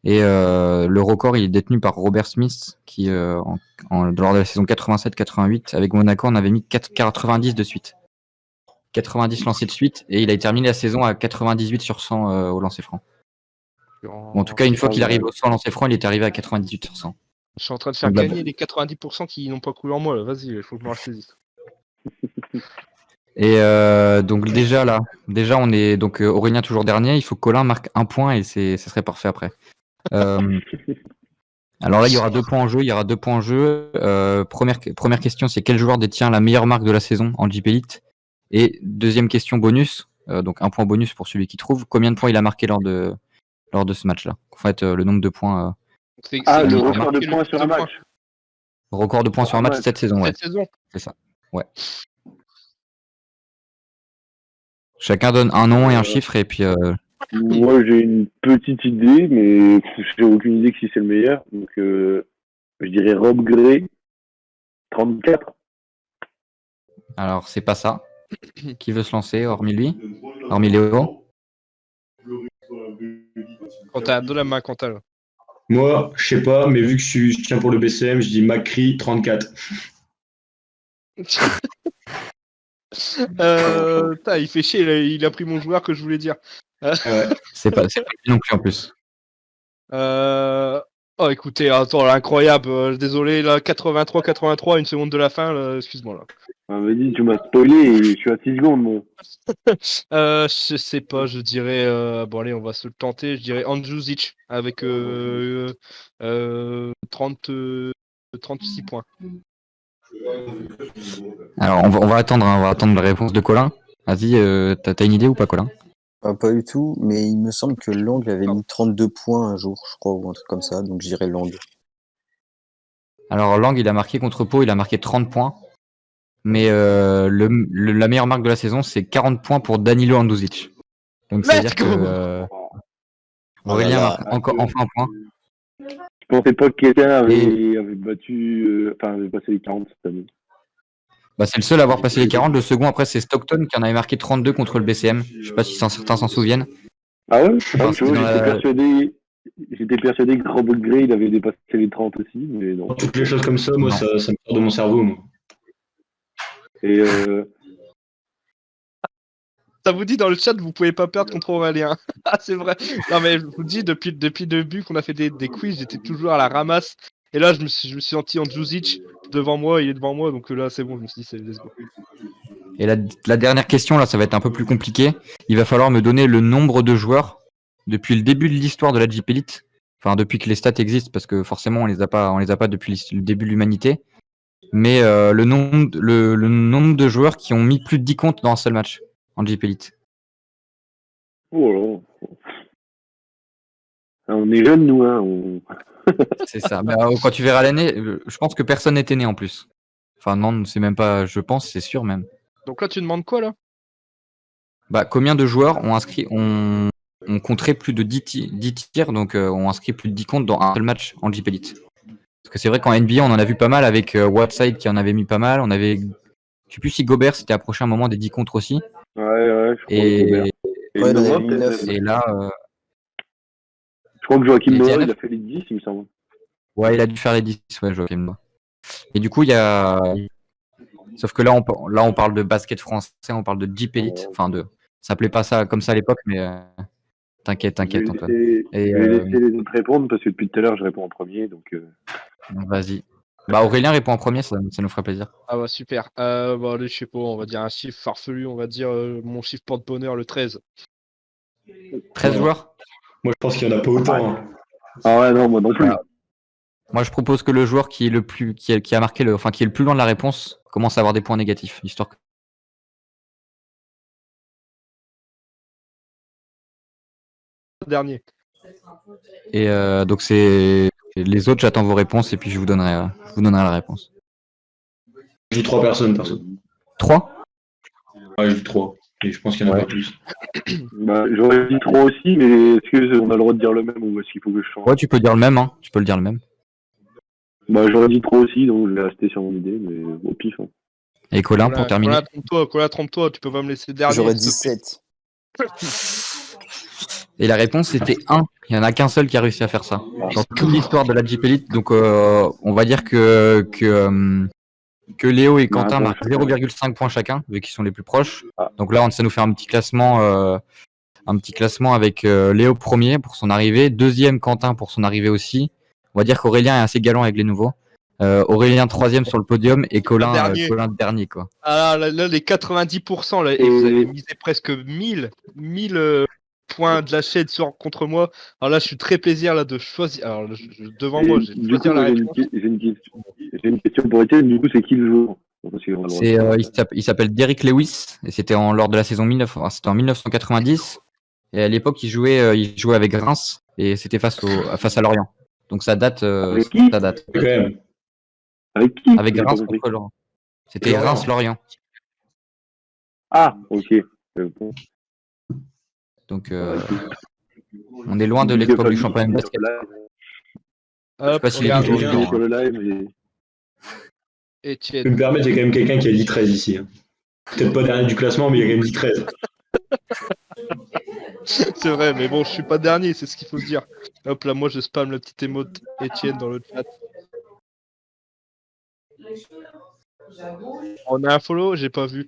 Et le record, il est détenu par Robert Smith, qui, lors de la saison 87-88, avec Monaco, on avait mis 90 de suite. 90 lancés de suite, et il a terminé la saison à 98 sur 100 au lancer franc. Bon, en tout cas, une fois qu'il arrive au 100 lancer franc, il est arrivé à 98 sur 100. Je suis en train de faire gagner les 90% qui n'ont pas cru en moi, là. Vas-y, il faut que je me ressaisisse. Et donc déjà on est donc Aurélien toujours dernier. Il faut que Colin marque un point et ça serait parfait après. Alors là, il y aura 2 points en jeu. Première question, c'est quel joueur détient la meilleure marque de la saison en Jeep Elite? Et deuxième question bonus, donc un point bonus pour celui qui trouve. Combien de points il a marqué lors de ce match-là? En fait, le nombre de points. C'est Le qui a record marqué de le points plus sur de un points match. Record de points sur un match cette saison, ouais. cette saison. C'est ça. Ouais. Chacun donne un nom et un chiffre et puis. Moi, j'ai une petite idée, mais j'ai aucune idée que si c'est le meilleur. Donc, je dirais Rob Gray, 34. Alors, c'est pas ça. Qui veut se lancer, hormis lui? Hormis Léo? Quentin, donne la main, Quentin. Là. Moi, je sais pas, mais vu que je tiens pour le BCM, je dis McCree, 34. Il fait chier, il a pris mon joueur que je voulais dire. Ouais. C'est pas lui non plus en plus. Oh, écoutez, attends, là, incroyable. Désolé, là, 83, une seconde de la fin, là, excuse-moi. Là. Ah, vas-y, tu m'as spoilé et je suis à 6 secondes, moi. Je sais pas, je dirais. Bon, allez, on va se le tenter. Je dirais Andjuzic avec 36 points. Alors, on va attendre la réponse de Colin. Vas-y, t'as une idée ou pas, Colin? Pas du tout, mais il me semble que Lang avait mis 32 points un jour, je crois, ou un truc comme ça, donc je dirais Lang. Alors, Lang, il a marqué contre Pau, il a marqué 30 points. Mais la meilleure marque de la saison, c'est 40 points pour Danilo Andjuzic. Donc, c'est-à-dire que Aurélien marque enfin un point. Je pensais pas que quelqu'un avait battu, avait passé les 40 cette année. Bah, c'est le seul à avoir passé les 40. Le second, après, c'est Stockton qui en avait marqué 32 contre le BCM. Je sais pas si certains s'en souviennent. Ah ouais, Tu vois, j'étais persuadé que Rob Gray il avait dépassé les 30 aussi, mais non. Toutes les choses comme ça, moi, ça me sort de mon cerveau, moi. Et Ça vous dit dans le chat, vous pouvez pas perdre contre Aurélien. Ah, c'est vrai. Non, mais je vous dis, depuis le début qu'on a fait des quiz, j'étais toujours à la ramasse. Et là, je me suis senti Andjuzic devant moi, il est devant moi, donc là, c'est bon, je me suis dit, c'est let's go. Et la dernière question, là, ça va être un peu plus compliqué. Il va falloir me donner le nombre de joueurs depuis le début de l'histoire de la Jeep Elite. Enfin, depuis que les stats existent, parce que forcément, on les a pas depuis le début de l'humanité. Mais le nombre de joueurs qui ont mis plus de 10 comptes dans un seul match en Jeep Elite. oh là. On est jeunes, nous, hein. C'est ça. Bah, quand tu verras l'année, je pense que personne n'était né en plus. Enfin, non, c'est même pas, je pense, c'est sûr même. Donc là, tu demandes quoi, là? Bah, combien de joueurs ont compté plus de 10 tirs, donc ont inscrit plus de 10 comptes dans un seul match en Jeep Elite. Parce que c'est vrai qu'en NBA, on en a vu pas mal avec Whiteside qui en avait mis pas mal. On avait, je sais plus si Gobert s'était approché un moment des 10 contre aussi. Ouais, Et là, je crois que Joachim Noah, il a fait les 10, il me semble. Ouais, il a dû faire les 10, ouais, Joachim Noah. Et du coup, il y a. Sauf que là, on parle de basket français, on parle de Jeep Elite. Enfin, ça s'appelait pas ça comme ça à l'époque, mais T'inquiète, Je vais Antoine. laisser, Et je vais laisser les autres répondre parce que depuis tout à l'heure, je réponds en premier. Donc, vas-y. Bah Aurélien répond en premier, ça nous ferait plaisir. Ah bah super. Bon, allez, je sais pas, on va dire un chiffre farfelu, on va dire mon chiffre porte-bonheur, le 13. 13 Ouais. joueurs. Moi, je pense qu'il n'y en a pas autant. Hein. Ah ouais, non, moi non plus. Voilà. Moi, je propose que le joueur qui est le plus, qui a marqué qui est le plus loin de la réponse, commence à avoir des points négatifs, histoire que... Dernier. Et donc c'est les autres, j'attends vos réponses et puis je vous donnerai la réponse. Je dis 3 personnes, perso. 3 Ouais, je dis 3. Et je pense qu'il n'y en a Ouais. pas plus. Bah, j'aurais dit 3 aussi, mais est-ce qu'on a le droit de dire le même ou est-ce qu'il faut que je change? Ouais, tu peux dire le même, hein. Tu peux le dire le même. Bah, j'aurais dit 3 aussi, donc je vais rester sur mon idée, mais au pif. Hein. Et Colin, pour terminer. Colin, trompe-toi, tu peux pas me laisser dernier. J'aurais s'il te plaît. 17. Et la réponse c'était 1. Il y en a qu'un seul qui a réussi à faire ça. Dans toute l'histoire de la Jeep Elite. Donc on va dire que Léo et Quentin marquent 0,5 points chacun, vu qu'ils sont les plus proches. Donc là, ça nous fait un petit classement avec Léo premier pour son arrivée, deuxième Quentin pour son arrivée aussi. On va dire qu'Aurélien est assez galant avec les nouveaux. Aurélien troisième sur le podium et Colin dernier quoi. Ah là, les 90%, là, et vous avez misé presque 1000 points de la chaîne contre moi. Alors là, je suis très plaisir là de choisir. Alors devant moi, j'ai choisi la réponse. J'ai une question pour Étienne, du coup, c'est qui le joueur? Il s'appelle Derrick Lewis et c'était lors de la saison 1990. Et à l'époque, il jouait avec Reims et c'était face à Lorient. Donc ça date. Avec qui? Ça date. Quand même. Avec qui? Avec Reims contre Lorient. C'était Reims-Lorient. Ah, ok. Donc on est loin de l'exploit du championnat de basket. Hop, Je sais pas si regarde, les gens sur le live. Je Étienne. me permettre, il y a quand même quelqu'un qui a dit 13 ici. Hein. Peut-être pas dernier du classement, mais il a quand même dit 13. C'est vrai, mais bon, je suis pas dernier, c'est ce qu'il faut se dire. Hop là, moi je spam le petit émote Étienne dans le chat. On a un follow, j'ai pas vu.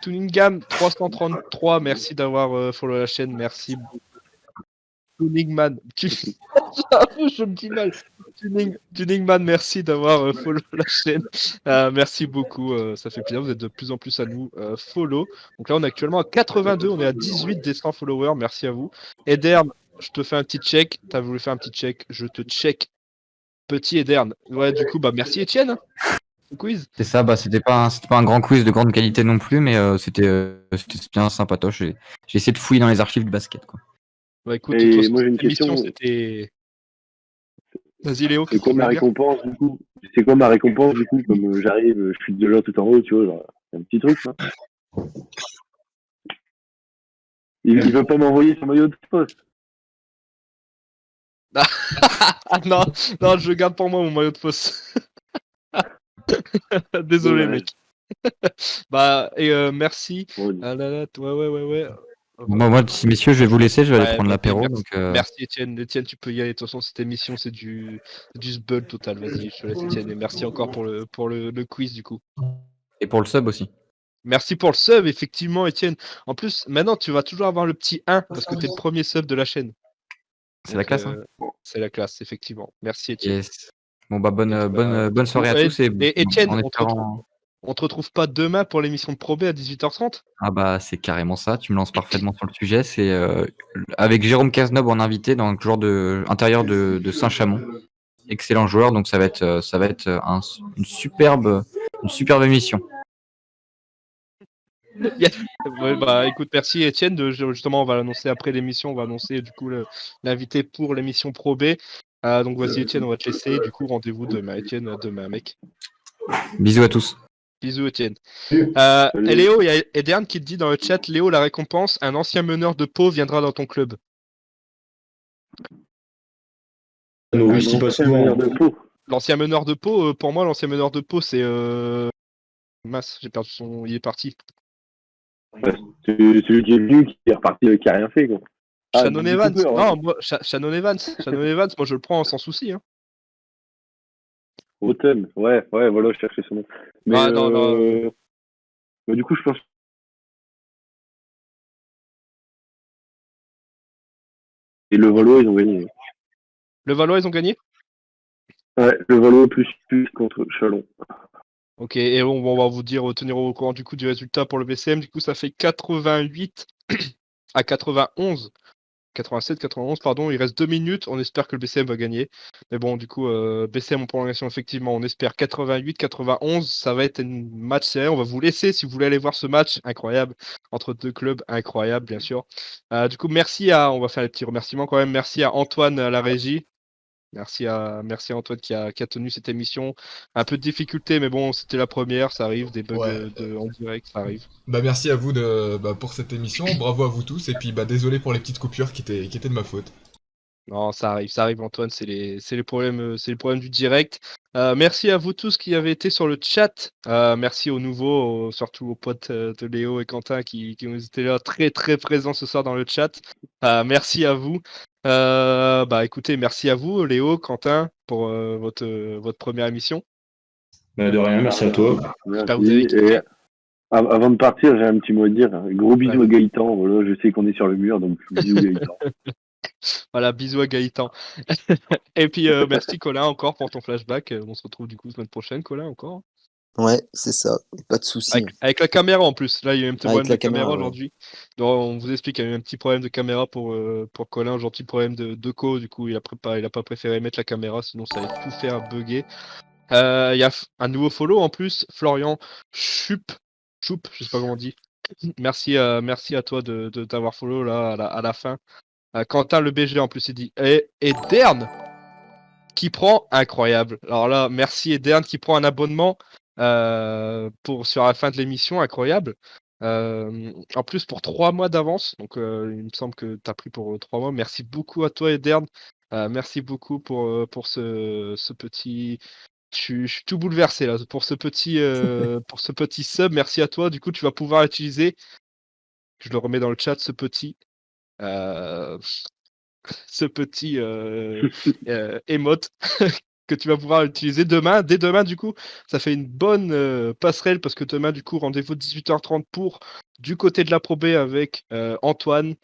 Tuningam 333, merci d'avoir follow la chaîne, merci. Tuningman, je me dis mal. Tuningman, merci d'avoir follow la chaîne. Merci beaucoup, ça fait plaisir. Vous êtes de plus en plus à nous follow. Donc là, on est actuellement à 82, on est à 18 des 100 followers. Merci à vous. Edern, je te fais un petit check. T'as voulu faire un petit check, je te check. Petit Edern. Ouais, du coup, bah merci Étienne. Quiz. C'est ça, c'était pas un grand quiz de grande qualité non plus, mais c'était bien sympatoche. J'ai essayé de fouiller dans les archives du basket, quoi. Bah écoute, Et de toute façon, moi, j'ai une cette émission, question. c'était. Vas-y Léo, C'est quoi ma récompense du coup? C'est quoi ma récompense du coup? Comme j'arrive, je suis de là tout en haut, tu vois, genre, c'est un petit truc, ça. Il veut pas m'envoyer son maillot de poste. Ah non, je garde pour moi mon maillot de poste. Désolé, Ouais. mec. Bah, et merci. Ouais. Ah là là, ouais. Moi, messieurs, je vais vous laisser, je vais aller Ouais, prendre l'apéro. merci. Donc, Merci Étienne. Étienne, tu peux y aller. De toute façon, cette émission, c'est du sbul total. Vas-y, je te laisse Étienne. Et merci encore pour le quiz du coup. Et pour le sub aussi. Merci pour le sub, effectivement, Étienne. En plus, maintenant, tu vas toujours avoir le petit 1 parce que tu es le premier sub de la chaîne. C'est la classe, hein. C'est la classe, effectivement. Merci Étienne. Yes. Bon, bah, bonne soirée à tous. Et Étienne, en on te retrouve pas demain pour l'émission de Pro B à 18h30? Ah bah c'est carrément ça, tu me lances parfaitement sur le sujet. C'est avec Jérôme Cazeneuve en invité dans le joueur intérieur de Saint-Chamond. Excellent joueur, donc ça va être une superbe émission. Yes. Ouais, bah écoute, merci Étienne. Justement, on va l'annoncer après l'émission, on va annoncer du coup l'invité pour l'émission Pro B. Donc vas-y Étienne, on va te laisser. Du coup, rendez-vous demain, Étienne, demain mec. Bisous à tous. Bisous Étienne. Et Léo, il y a Edern qui te dit dans le chat, Léo, la récompense, un ancien meneur de Pau viendra dans ton club. Nous réussit pas souvent. L'ancien meneur de Pau, pour moi, l'ancien meneur de Pau, c'est Mas, j'ai perdu son. Il est parti. Ouais, c'est celui qui est venu, qui est reparti, qui a rien fait, quoi. Shannon Evans. Cooper, Non, moi, Shannon Evans. Shannon Evans, moi je le prends sans souci. Hein. Autumn, ouais, voilà, je cherchais son nom. Mais non. Mais du coup, je pense Et le Valois, ils ont gagné. Le Valois, ils ont gagné? Ouais, le Valois plus contre Chalon. Ok, et on va vous dire, tenir au courant du coup du résultat pour le BCM. Du coup, ça fait 88 à 91. 87, 91, pardon, il reste 2 minutes, on espère que le BCM va gagner. Mais bon, du coup, BCM en prolongation, effectivement, on espère 88, 91, ça va être une match serré, on va vous laisser si vous voulez aller voir ce match incroyable, entre deux clubs incroyables, bien sûr. Du coup, on va faire les petits remerciements quand même, merci à Antoine à la régie. Merci à Antoine qui a tenu cette émission. Un peu de difficulté, mais bon, c'était la première, ça arrive, des bugs Ouais. en direct, ça arrive. Bah merci à vous pour cette émission, bravo à vous tous, et puis bah désolé pour les petites coupures qui étaient de ma faute. Non, ça arrive Antoine, c'est les problèmes du direct. Merci à vous tous qui avez été sur le chat. Merci aux nouveaux, surtout aux potes de Léo et Quentin qui ont été là très très présents ce soir dans le chat. Merci à vous. Bah écoutez, merci à vous Léo, Quentin pour votre première émission. De rien, merci à toi. J'espère que vous avez Merci. kiffé. Et avant de partir, j'ai un petit mot à dire. Gros bisous Ouais. à Gaëtan. Voilà, je sais qu'on est sur le mur, donc bisous Gaëtan. Voilà, bisous à Gaëtan. Et puis merci Colin encore pour ton flashback. On se retrouve du coup semaine prochaine, Colin, encore. Ouais, c'est ça, pas de souci. Avec la caméra en plus. Là, il y a eu un petit Avec problème la de caméra caméra, ouais. aujourd'hui. Donc, on vous explique qu'il y a eu un petit problème de caméra pour Colin, un gentil problème de co. Du coup, il a pas préféré mettre la caméra, sinon ça allait tout faire bugger. Il y a un nouveau follow en plus, Florian Choup, je sais pas comment on dit. Merci à toi de t'avoir follow là à la fin. Quentin le BG en plus il dit et Dern qui prend incroyable. Alors là, merci Edern qui prend un abonnement sur la fin de l'émission, incroyable. En plus pour 3 mois d'avance, donc il me semble que tu as pris pour 3 mois. Merci beaucoup à toi Edern. Merci beaucoup pour ce petit. Je suis tout bouleversé là pour ce petit sub. Merci à toi. Du coup, tu vas pouvoir utiliser. Je le remets dans le chat euh, ce petit emote que tu vas pouvoir utiliser demain. Dès demain, du coup, ça fait une bonne passerelle parce que demain, du coup, rendez-vous 18h30 pour du côté de la Pro B avec Antoine,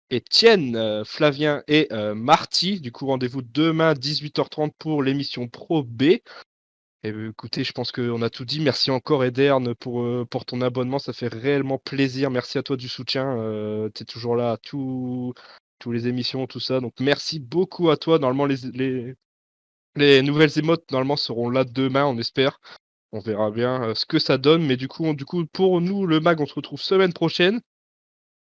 Étienne, Flavien et Marty. Du coup, rendez-vous demain 18h30 pour l'émission Pro B. Et écoutez, je pense qu'on a tout dit. Merci encore Edern pour ton abonnement, ça fait réellement plaisir. Merci à toi du soutien. Tu es toujours là à tous les émissions, tout ça. Donc merci beaucoup à toi. Normalement, les nouvelles émotes normalement seront là demain, on espère. On verra bien ce que ça donne. Mais du coup, pour nous, le mag, on se retrouve semaine prochaine.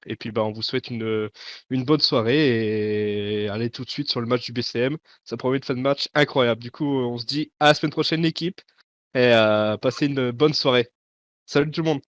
Et puis bah, on vous souhaite une bonne soirée et allez tout de suite sur le match du BCM. Ça promet de faire un match incroyable. Du coup, on se dit à la semaine prochaine l'équipe et passez une bonne soirée. Salut tout le monde.